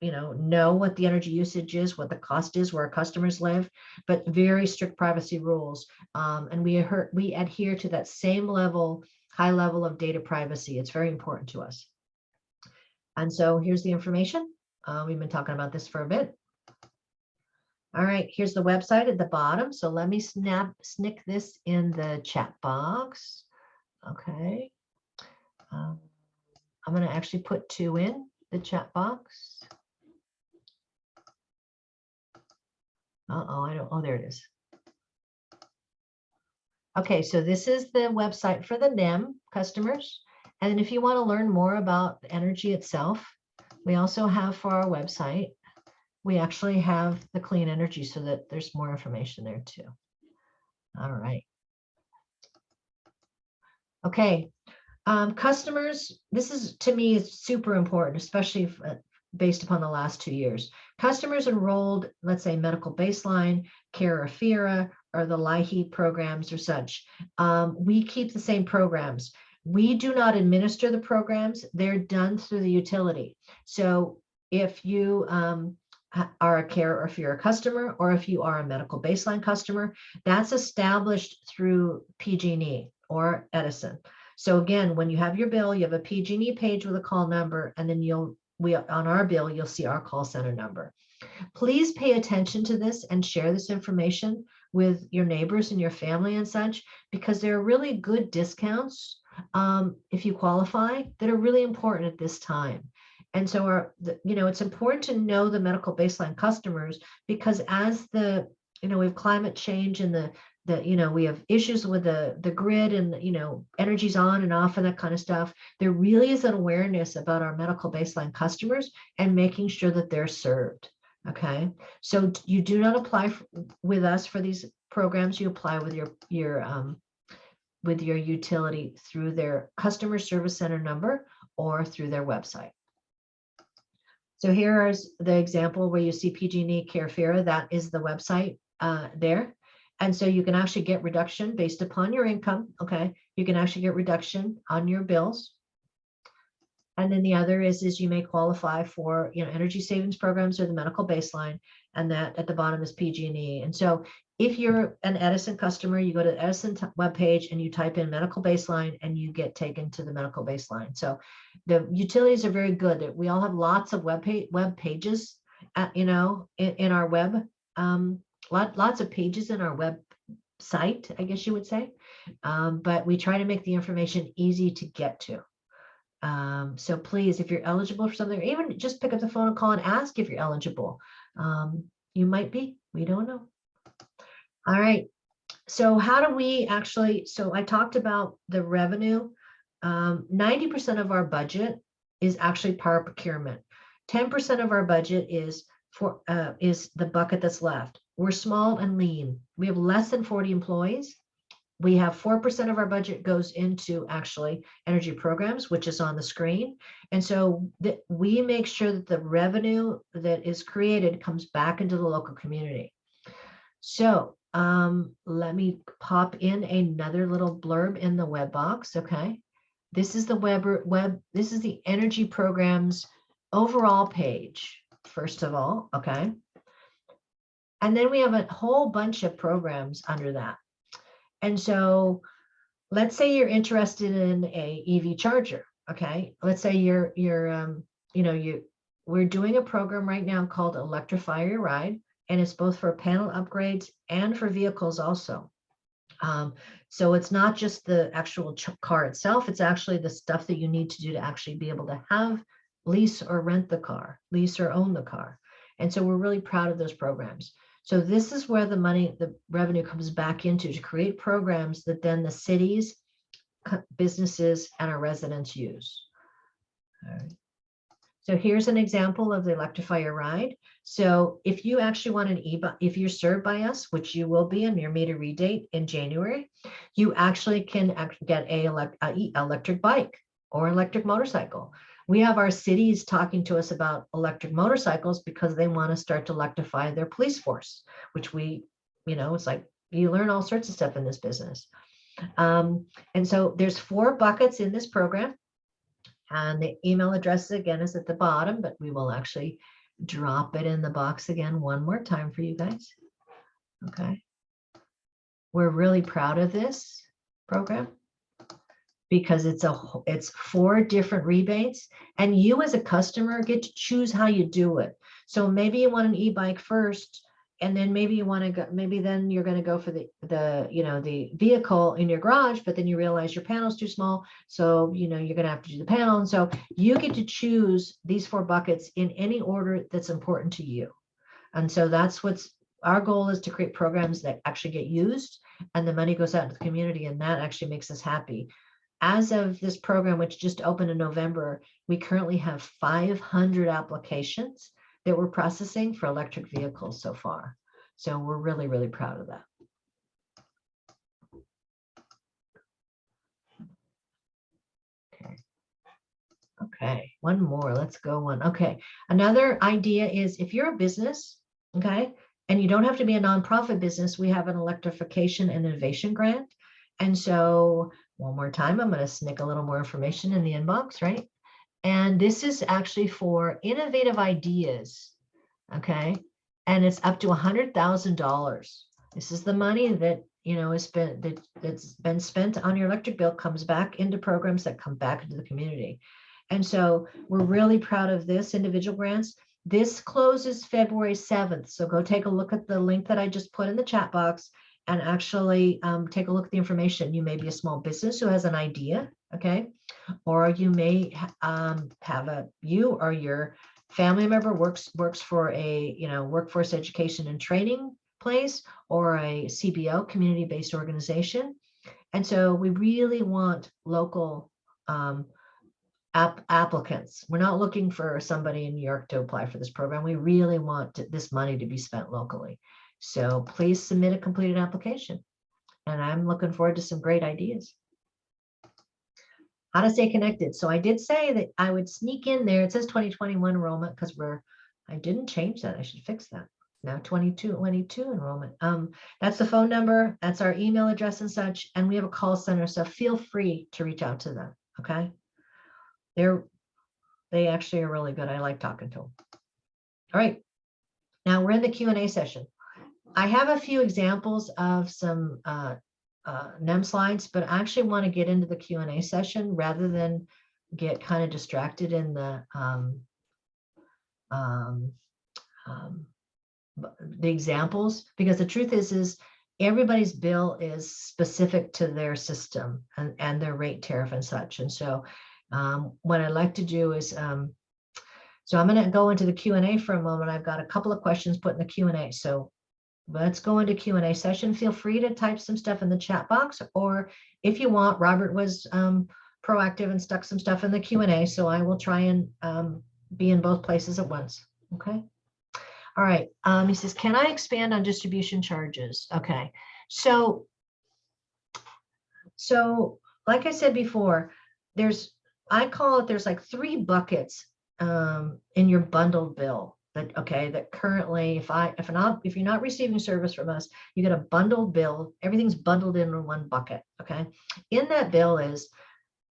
know what the energy usage is, what the cost is, where our customers live, but very strict privacy rules. And we adhere to that same high level of data privacy. It's very important to us. And so here's the information. We've been talking about this for a bit. All right, here's the website at the bottom. So let me snick this in the chat box. Okay. I'm going to actually put 2 in the chat box. I don't, oh, there it is. Okay, so this is the website for the NEM customers. And if you want to learn more about energy itself, we also have for our website, we actually have the clean energy so that there's more information there too. All right. Okay, customers, this is to me is super important, especially based upon the last 2 years. Customers enrolled, let's say medical baseline, care or FERA, or the LIHEAP programs or such. We keep the same programs. We do not administer the programs. They're done through the utility. So if you are a care or FERA customer, or if you are a medical baseline customer, that's established through PG&E or Edison. So again, when you have your bill, you have a PG&E page with a call number, and then on our bill, you'll see our call center number. Please pay attention to this and share this information with your neighbors and your family and such, because there are really good discounts if you qualify that are really important at this time. And so it's important to know the medical baseline customers, because as we have climate change and we have issues with the grid, and energy's on and off and that kind of stuff. There really is an awareness about our medical baseline customers and making sure that they're served. Okay, so you do not apply with us for these programs. You apply with your utility through their customer service center number or through their website. So here is the example where you see PG&E Care FERA. That is the website there. And so you can actually get reduction based upon your income. Okay, you can actually get reduction on your bills. And then the other is you may qualify for energy savings programs or the medical baseline, and that at the bottom is PG&E. And so if you're an Edison customer, you go to the Edison webpage and you type in medical baseline, and you get taken to the medical baseline. So the utilities are very good. We all have lots of web pages, in our web. Lots of pages in our website, I guess you would say, but we try to make the information easy to get to. So please, if you're eligible for something, or even just pick up the phone and call and ask if you're eligible. You might be, we don't know. All right, so how do we actually, so I talked about the revenue. 90% of our budget is actually power procurement. 10% of our budget is the bucket that's left. We're small and lean. We have less than 40 employees. We have 4% of our budget goes into actually energy programs, which is on the screen. And so we make sure that the revenue that is created comes back into the local community. So let me pop in another little blurb in the web box. Okay, this is the this is the energy programs overall page, first of all. Okay, and then we have a whole bunch of programs under that. And so let's say you're interested in a EV charger. Okay, let's say we're doing a program right now called Electrify Your Ride, and it's both for panel upgrades and for vehicles also. So it's not just the actual car itself, it's actually the stuff that you need to do to actually be able to have, lease or rent the car, lease or own the car. And so we're really proud of those programs. So this is where the revenue comes back into, to create programs that then the cities, businesses, and our residents use. All right. So here's an example of the Electrify Your Ride. So if you actually want if you're served by us, which you will be in your meter redate in January, you actually can get a electric bike or electric motorcycle. We have our cities talking to us about electric motorcycles because they want to start to electrify their police force, which it's like you learn all sorts of stuff in this business. And so there's 4 buckets in this program. And the email address again is at the bottom, but we will actually drop it in the box again one more time for you guys. Okay. We're really proud of this program because it's 4 different rebates, and you as a customer get to choose how you do it. So maybe you want an e-bike first, and then maybe you want to go, maybe then you're going to go for the vehicle in your garage, but then you realize your panel's too small. So, you're going to have to do the panel. And so you get to choose these 4 buckets in any order that's important to you. And so that's our goal is to create programs that actually get used, and the money goes out to the community, and that actually makes us happy. As of this program, which just opened in November, we currently have 500 applications that we're processing for electric vehicles so far. So we're really, really proud of that. Okay, one more, let's go one. Okay, another idea is if you're a business, okay, and you don't have to be a nonprofit business, we have an Electrification Innovation grant. And so one more time, I'm going to sneak a little more information in the inbox, right? And this is actually for innovative ideas, okay? And it's up to $100,000. This is the money that that's been spent on your electric bill, comes back into programs that come back into the community. And so we're really proud of this individual grants. This closes February 7th. So go take a look at the link that I just put in the chat box and actually take a look at the information. You may be a small business who has an idea, okay? Or you may you or your family member works for a workforce education and training place, or a CBO, community-based organization. And so we really want local applicants. We're not looking for somebody in New York to apply for this program. We really want this money to be spent locally. So please submit a completed application. And I'm looking forward to some great ideas. How to stay connected. So I did say that I would sneak in there. It says 2021 enrollment because I didn't change that. I should fix that. Now 2022 enrollment. That's the phone number. That's our email address and such. And we have a call center. So feel free to reach out to them. Okay. They actually are really good. I like talking to them. All right. Now we're in the Q&A session. I have a few examples of some NEM slides, but I actually want to get into the Q&A session rather than get kind of distracted in the examples, because the truth is everybody's bill is specific to their system and their rate tariff and such. And so what I'd like to do is, so I'm going to go into the Q&A for a moment. I've got a couple of questions put in the Q&A. So let's go into Q&A session. Feel free to type some stuff in the chat box, or if you want, Robert was proactive and stuck some stuff in the Q&A. So I will try and be in both places at once. Okay. All right. He says, can I expand on distribution charges? Okay. So like I said before, there's like 3 buckets in your bundled bill that currently, if you're not receiving service from us, you get a bundled bill. Everything's bundled in one bucket. Okay. In that bill is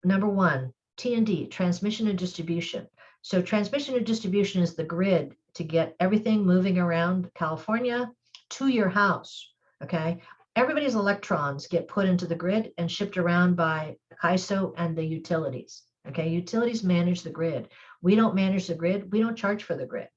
number 1, T&D, transmission and distribution. So transmission and distribution is the grid to get everything moving around California to your house. Okay. Everybody's electrons get put into the grid and shipped around by CAISO and the utilities. Okay. Utilities manage the grid. We don't manage the grid. We don't charge for the grid.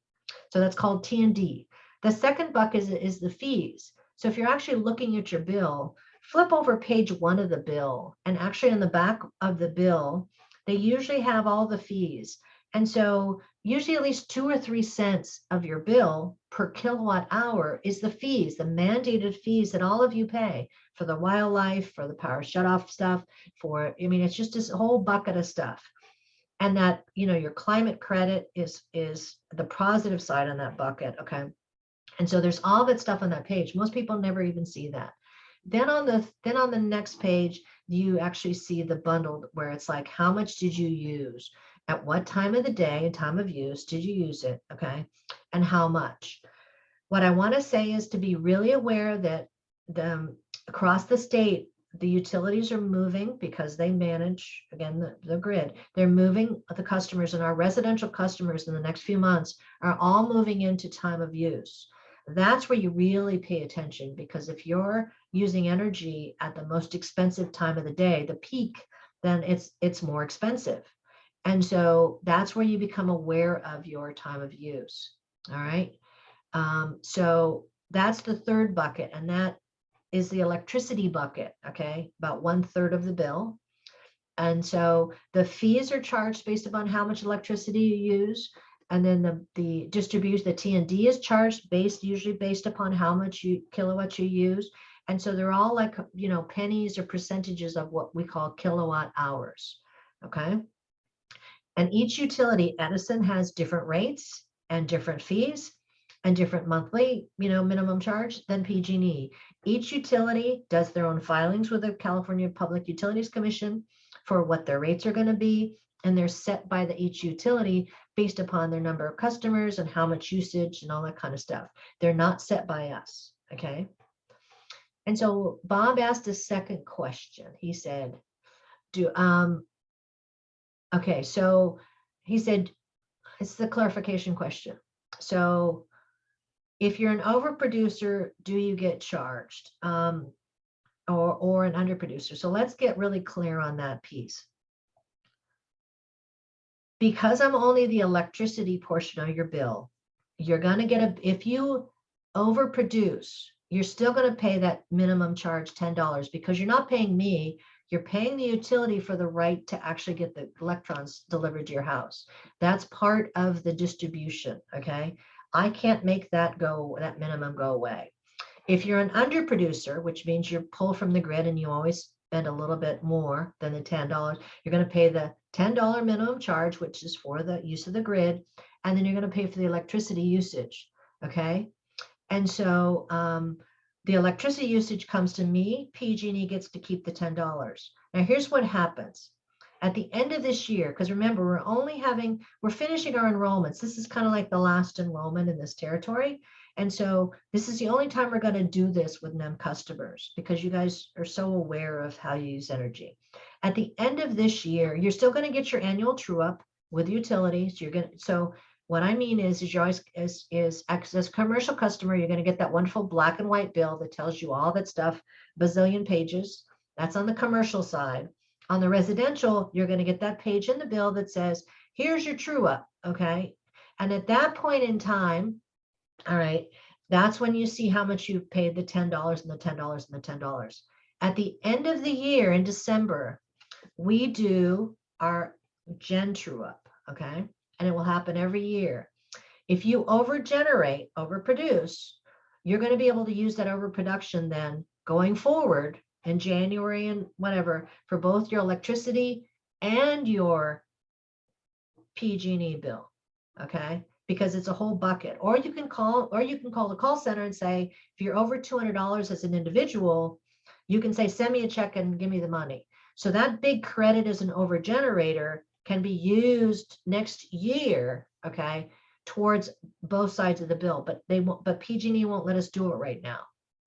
So that's called T&D. The second bucket is the fees. So if you're actually looking at your bill, flip over page 1 of the bill, and actually on the back of the bill, they usually have all the fees. And so usually at least 2 or 3 cents of your bill per kilowatt hour is the fees, the mandated fees that all of you pay for the wildlife, for the power shutoff stuff, it's just this whole bucket of stuff. And that, your climate credit is the positive side on that bucket. Okay. And so there's all that stuff on that page. Most people never even see that. Then on the next page, you actually see the bundled, where it's like, how much did you use? At what time of the day and time of use did you use it? Okay. And how much? What I want to say is to be really aware that across the state, the utilities are moving, because they manage, again, the grid. They're moving the customers, and our residential customers in the next few months are all moving into time of use. That's where you really pay attention, because if you're using energy at the most expensive time of the day, the peak then it's more expensive. And so that's where you become aware of your time of use. All right. So that's the third bucket, and that is the electricity bucket. Okay, about 1/3 of the bill. And so the fees are charged based upon how much electricity you use. And then the distribution, the T&D is charged usually based upon how much kilowatts you use. And so they're all like, pennies or percentages of what we call kilowatt hours. Okay. And each utility, Edison, has different rates and different fees and different monthly, minimum charge than PG&E. Each utility does their own filings with the California Public Utilities Commission for what their rates are going to be, and they're set by each utility based upon their number of customers and how much usage and all that kind of stuff. They're not set by us, okay? And so Bob asked a second question. He said, okay, so he said, it's the clarification question. So if you're an overproducer, do you get charged? Or an underproducer. So let's get really clear on that piece. Because I'm only the electricity portion of your bill, you're going to get if you overproduce, you're still going to pay that minimum charge $10 because you're not paying me, you're paying the utility for the right to actually get the electrons delivered to your house. That's part of the distribution, okay? I can't make that minimum go away. If you're an underproducer, which means you pull from the grid and you always spend a little bit more than the $10, you're going to pay the $10 minimum charge, which is for the use of the grid, and then you're going to pay for the electricity usage, okay? And so the electricity usage comes to me, PG&E gets to keep the $10. Now here's what happens. At the end of this year, because remember, we're finishing our enrollments. This is kind of like the last enrollment in this territory. And so this is the only time we're going to do this with NEM customers because you guys are so aware of how you use energy. At the end of this year, you're still going to get your annual true up with utilities. So what I mean is you're always, as a commercial customer, you're going to get that wonderful black and white bill that tells you all that stuff, bazillion pages. That's on the commercial side. On the residential, you're going to get that page in the bill that says, here's your true up, okay? And at that point in time, all right, that's when you see how much you paid the $10 and the $10 and the $10. At the end of the year in December, we do our Gen True Up, okay? And it will happen every year. If you overproduce, you're going to be able to use that overproduction then going forward in January and whatever for both your electricity and your PG&E bill, okay? Because it's a whole bucket. Or you can call the call center and say, if you're over $200 as an individual, you can say, send me a check and give me the money. So that big credit as an overgenerator can be used next year, okay, towards both sides of the bill. But PG&E won't let us do it right now.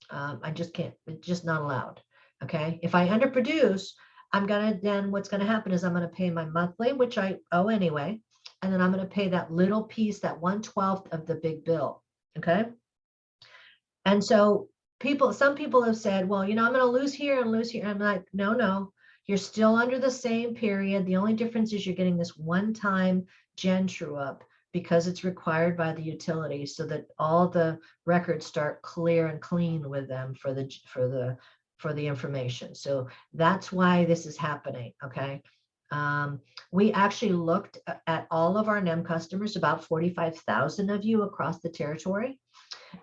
I just can't. It's just not allowed. Okay. If I underproduce, what's gonna happen is I'm gonna pay my monthly, which I owe anyway. And then I'm going to pay that little piece, that 1/12 of the big bill, okay? And so some people have said, well, I'm going to lose here and lose here. I'm like, no, you're still under the same period. The only difference is you're getting this one-time Gen True Up because it's required by the utility so that all the records start clear and clean with them for the information. So that's why this is happening, okay? We actually looked at all of our NEM customers, about 45,000 of you across the territory,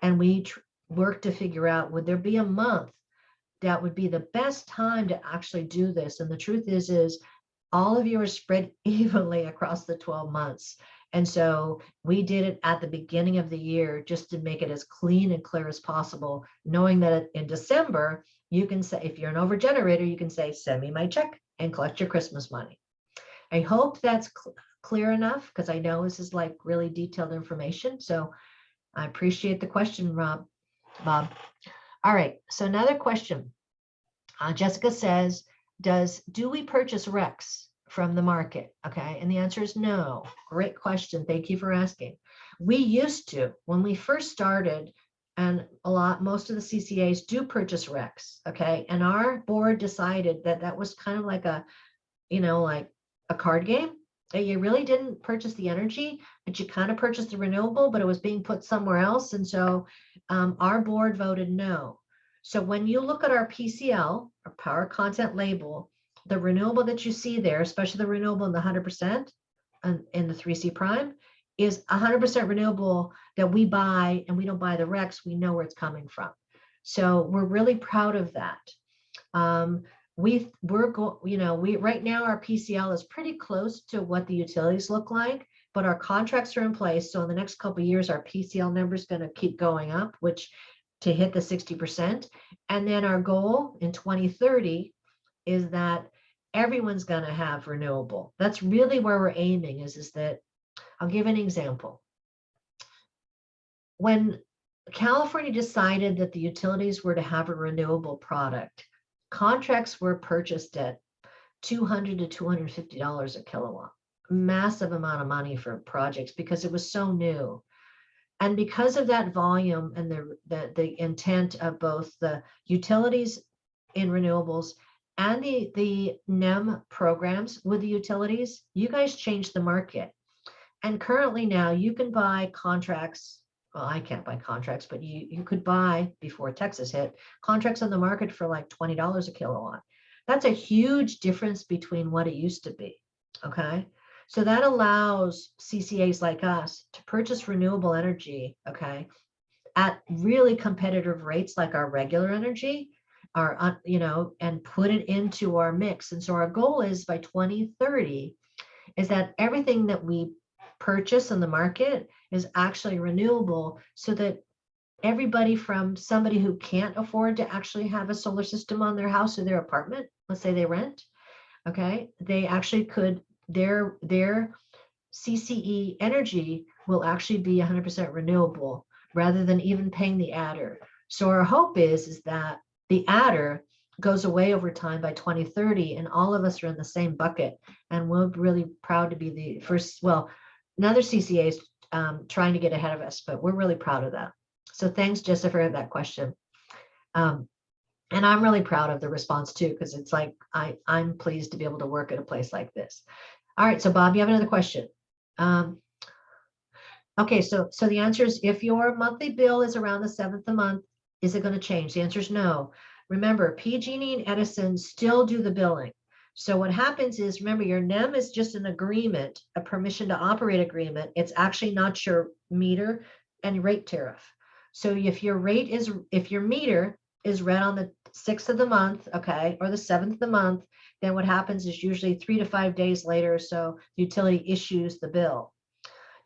and we worked to figure out, would there be a month that would be the best time to actually do this? And the truth is all of you are spread evenly across the 12 months. And so we did it at the beginning of the year just to make it as clean and clear as possible, knowing that in December, you can say, if you're an overgenerator, you can say, send me my check and collect your Christmas money. I hope that's clear enough because I know this is like really detailed information. So I appreciate the question, Bob. All right, so another question. Jessica says, do we purchase RECs from the market? Okay, and the answer is no. Great question. Thank you for asking. We used to, when we first started, and most of the CCAs do purchase RECs, okay? And our board decided that was kind of like like a card game. You really didn't purchase the energy, but you kind of purchased the renewable, but it was being put somewhere else. And so our board voted no. So when you look at our PCL, our power content label, the renewable that you see there, especially the renewable in the 100% and in the 3C prime, is 100% renewable that we buy, and we don't buy the RECs. We know where it's coming from. So we're really proud of that. Right now our PCL is pretty close to what the utilities look like, but our contracts are in place. So in the next couple of years, our PCL number is going to keep going up, which to hit the 60%. And then our goal in 2030 is that everyone's going to have renewable. That's really where we're aiming is that, I'll give an example. When California decided that the utilities were to have a renewable product, contracts were purchased at $200 to $250 a kilowatt, massive amount of money for projects because it was so new. And because of that volume and the intent of both the utilities in renewables and the NEM programs with the utilities, you guys changed the market. And currently now you can buy contracts. Well, I can't buy contracts, but you could buy, before Texas hit, contracts on the market for like $20 a kilowatt. That's a huge difference between what it used to be, okay? So that allows CCAs like us to purchase renewable energy, okay, at really competitive rates like our regular energy, and put it into our mix. And so our goal is by 2030 is that everything that we purchase in the market is actually renewable, so that everybody from somebody who can't afford to actually have a solar system on their house or their apartment, let's say they rent, okay, they actually could, their CCE energy will actually be 100% renewable rather than even paying the adder. So our hope is that the adder goes away over time by 2030, and all of us are in the same bucket. And we're really proud to be the first, well, another CCA is trying to get ahead of us, but we're really proud of that. So thanks, Jessica, for that question. And I'm really proud of the response too, because it's like, I'm pleased to be able to work at a place like this. All right, so Bob, you have another question. Okay, so the answer is, if your monthly bill is around the 7th a month, is it going to change? The answer is no. Remember, PG&E and Edison still do the billing. So what happens is, remember, your NEM is just an agreement, a permission to operate agreement. It's actually not your meter and rate tariff. So if your meter is read on the 6th of the month, okay, or the 7th of the month, then what happens is usually 3 to 5 days later, so the utility issues the bill.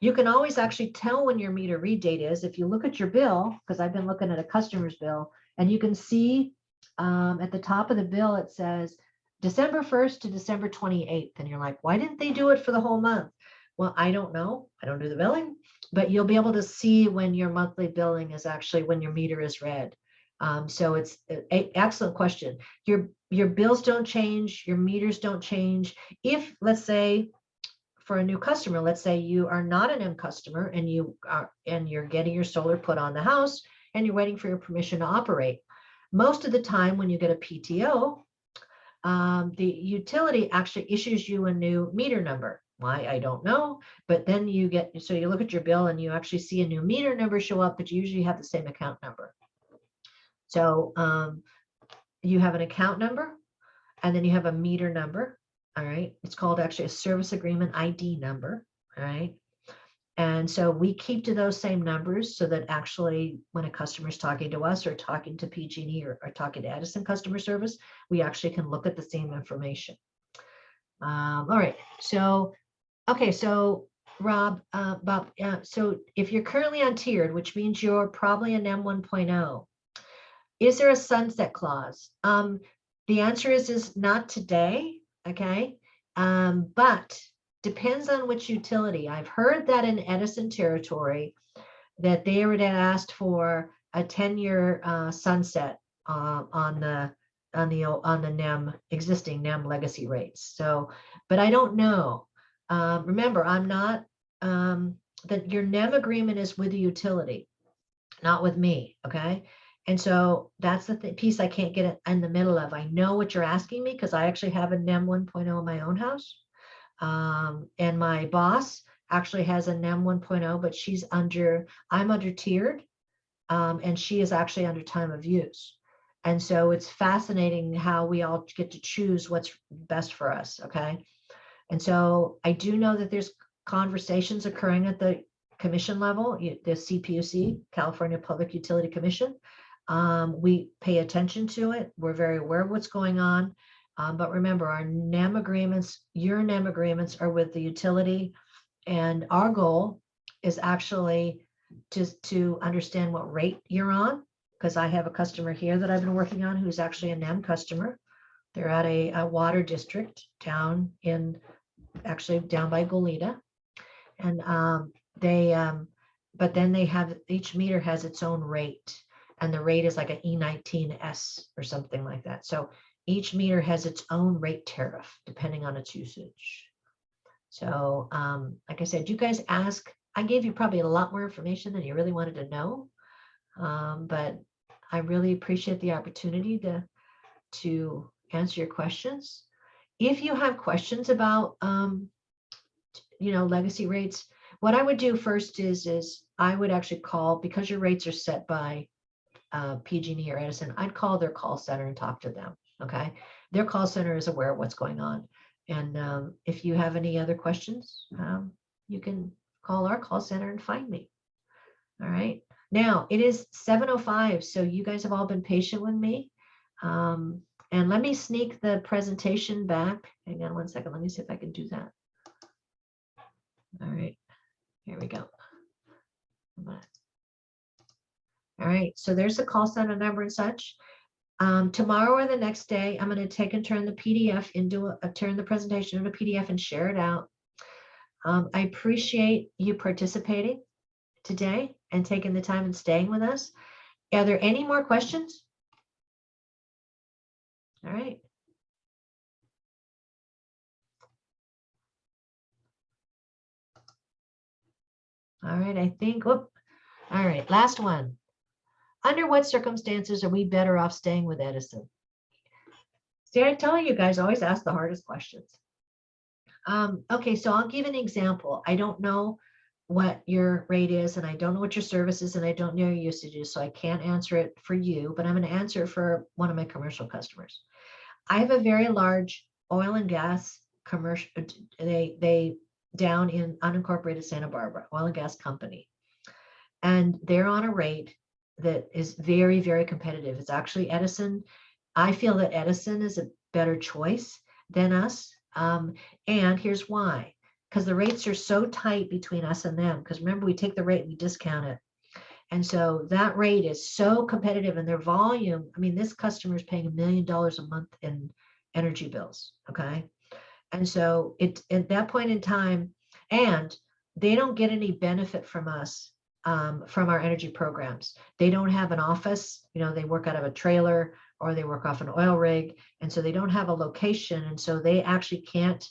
You can always actually tell when your meter read date is if you look at your bill, because I've been looking at a customer's bill, and you can see at the top of the bill, it says December 1st to December 28th. And you're like, why didn't they do it for the whole month? Well, I don't know. I don't do the billing, but you'll be able to see when your monthly billing is actually when your meter is read. So it's an excellent question. Your bills don't change, your meters don't change. If, let's say, for a new customer, let's say you are not an NEM customer and you're getting your solar put on the house and you're waiting for your permission to operate. Most of the time when you get a PTO, the utility actually issues you a new meter number. Why, I don't know, but then you look at your bill and you actually see a new meter number show up, but you usually have the same account number. So you have an account number and then you have a meter number. All right. It's called actually a service agreement ID number. All right. And so we keep to those same numbers so that actually when a customer is talking to us or talking to PG&E or talking to Edison customer service, we actually can look at the same information. All right. So, okay. So Bob, so if you're currently on tiered, which means you're probably a NEM 1.0, is there a sunset clause? The answer is not today. Okay. But depends on which utility. I've heard that in Edison territory that they would have asked for a 10-year sunset on the NEM existing NEM legacy rates. So, but I don't know. Remember, I'm not that your NEM agreement is with the utility, not with me. Okay. And so that's the piece I can't get in the middle of. I know what you're asking me because I actually have a NEM 1.0 in my own house. And my boss actually has a NEM 1.0, but I'm under tiered, and she is actually under time of use. And so it's fascinating how we all get to choose what's best for us, okay? And so I do know that there's conversations occurring at the commission level, the CPUC, California Public Utility Commission. We pay attention to it. We're very aware of what's going on. But remember, our NEM agreements, your NEM agreements are with the utility. And our goal is actually to understand what rate you're on, because I have a customer here that I've been working on who's actually a NEM customer. They're at a water district down by Goleta. And but then they have, each meter has its own rate. And the rate is like an E19S or something like that. So each meter has its own rate tariff depending on its usage. So like I said, you guys ask, I gave you probably a lot more information than you really wanted to know. But I really appreciate the opportunity to answer your questions. If you have questions about, legacy rates, what I would do first is I would actually call, because your rates are set by PG&E or Edison, I'd call their call center and talk to them, okay? Their call center is aware of what's going on. And if you have any other questions, you can call our call center and find me. All right. Now it is 7:05, so you guys have all been patient with me. And let me sneak the presentation back. Hang on one second. Let me see if I can do that. All right. Here we go. All right. So there's the call center number and such. Tomorrow or the next day, I'm going to take and turn the PDF turn the presentation into a PDF and share it out. I appreciate you participating today and taking the time and staying with us. Are there any more questions? All right. All right, I think, all right, last one. Under what circumstances are we better off staying with Edison? See, I tell you guys, always ask the hardest questions. Okay, so I'll give an example. I don't know what your rate is, and I don't know what your service is, and I don't know your usages, so I can't answer it for you, but I'm going to answer it for one of my commercial customers. I have a very large oil and gas commercial, they down in unincorporated Santa Barbara, oil and gas company. And they're on a rate that is very, very competitive. It's actually Edison. I feel that Edison is a better choice than us. And here's why. Because the rates are so tight between us and them. Because remember, we take the rate, we discount it. And so that rate is so competitive, and their volume, I mean, this customer is paying $1 million a month in energy bills, okay? And so at that point in time, and they don't get any benefit from us, from our energy programs. They don't have an office, they work out of a trailer or they work off an oil rig. And so they don't have a location. And so they actually can't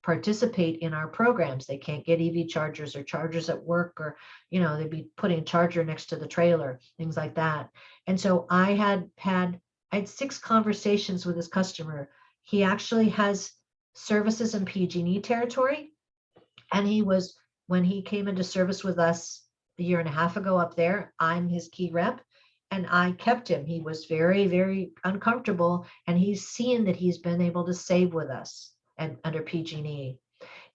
participate in our programs. They can't get EV chargers or chargers at work, or, they'd be putting a charger next to the trailer, things like that. And so I had 6 conversations with this customer. He actually has services in PG&E territory. And when he came into service with us a year and a half ago up there, I'm his key rep, and I kept him. He was very, very uncomfortable, and he's seen that he's been able to save with us and under PG&E.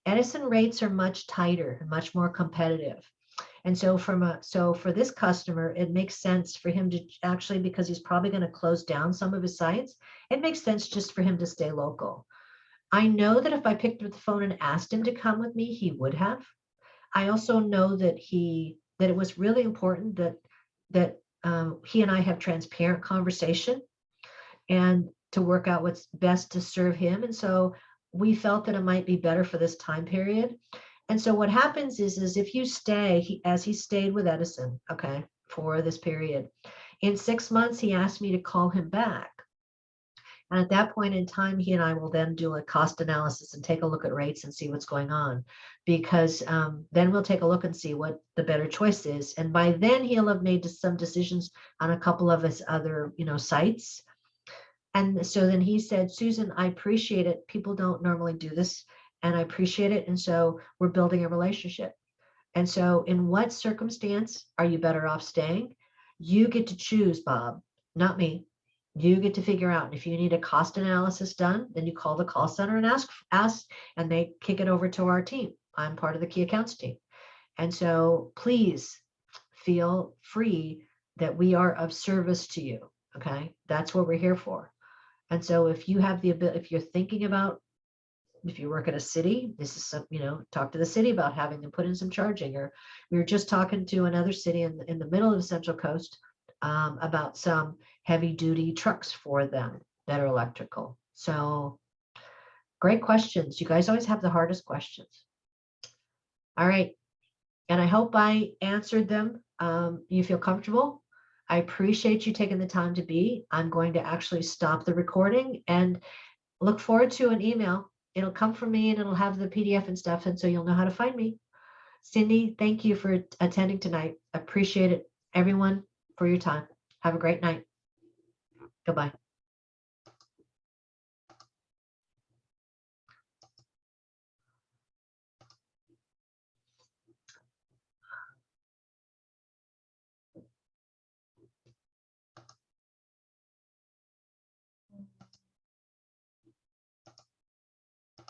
Edison rates are much tighter and much more competitive. And so for this customer, it makes sense for him to actually, because he's probably going to close down some of his sites, it makes sense just for him to stay local. I know that if I picked up the phone and asked him to come with me, he would have. I also know that it was really important that he and I have transparent conversation and to work out what's best to serve him. And so we felt that it might be better for this time period. And so what happens is if you stay, as he stayed with Edison, okay, for this period, in 6 months, he asked me to call him back. And at that point in time, he and I will then do a cost analysis and take a look at rates and see what's going on. Because then we'll take a look and see what the better choice is. And by then he'll have made some decisions on a couple of his other, sites. And so then he said, Susan, I appreciate it. People don't normally do this, and I appreciate it. And so we're building a relationship. And so in what circumstance are you better off staying? You get to choose, Bob, not me. You get to figure out. And if you need a cost analysis done, then you call the call center and ask, and they kick it over to our team. I'm part of the key accounts team. And so please feel free that we are of service to you. Okay. That's what we're here for. And so if you have the ability, if you're thinking about, if you work at a city, this is some, talk to the city about having them put in some charging. Or we were just talking to another city in the middle of the Central Coast about some heavy duty trucks for them that are electrical. So great questions. You guys always have the hardest questions. All right. And I hope I answered them. You feel comfortable. I appreciate you taking the time to be. I'm going to actually stop the recording and look forward to an email. It'll come from me and it'll have the PDF and stuff. And so you'll know how to find me. Cindy, thank you for attending tonight. Appreciate it. Everyone, for your time. Have a great night. Goodbye.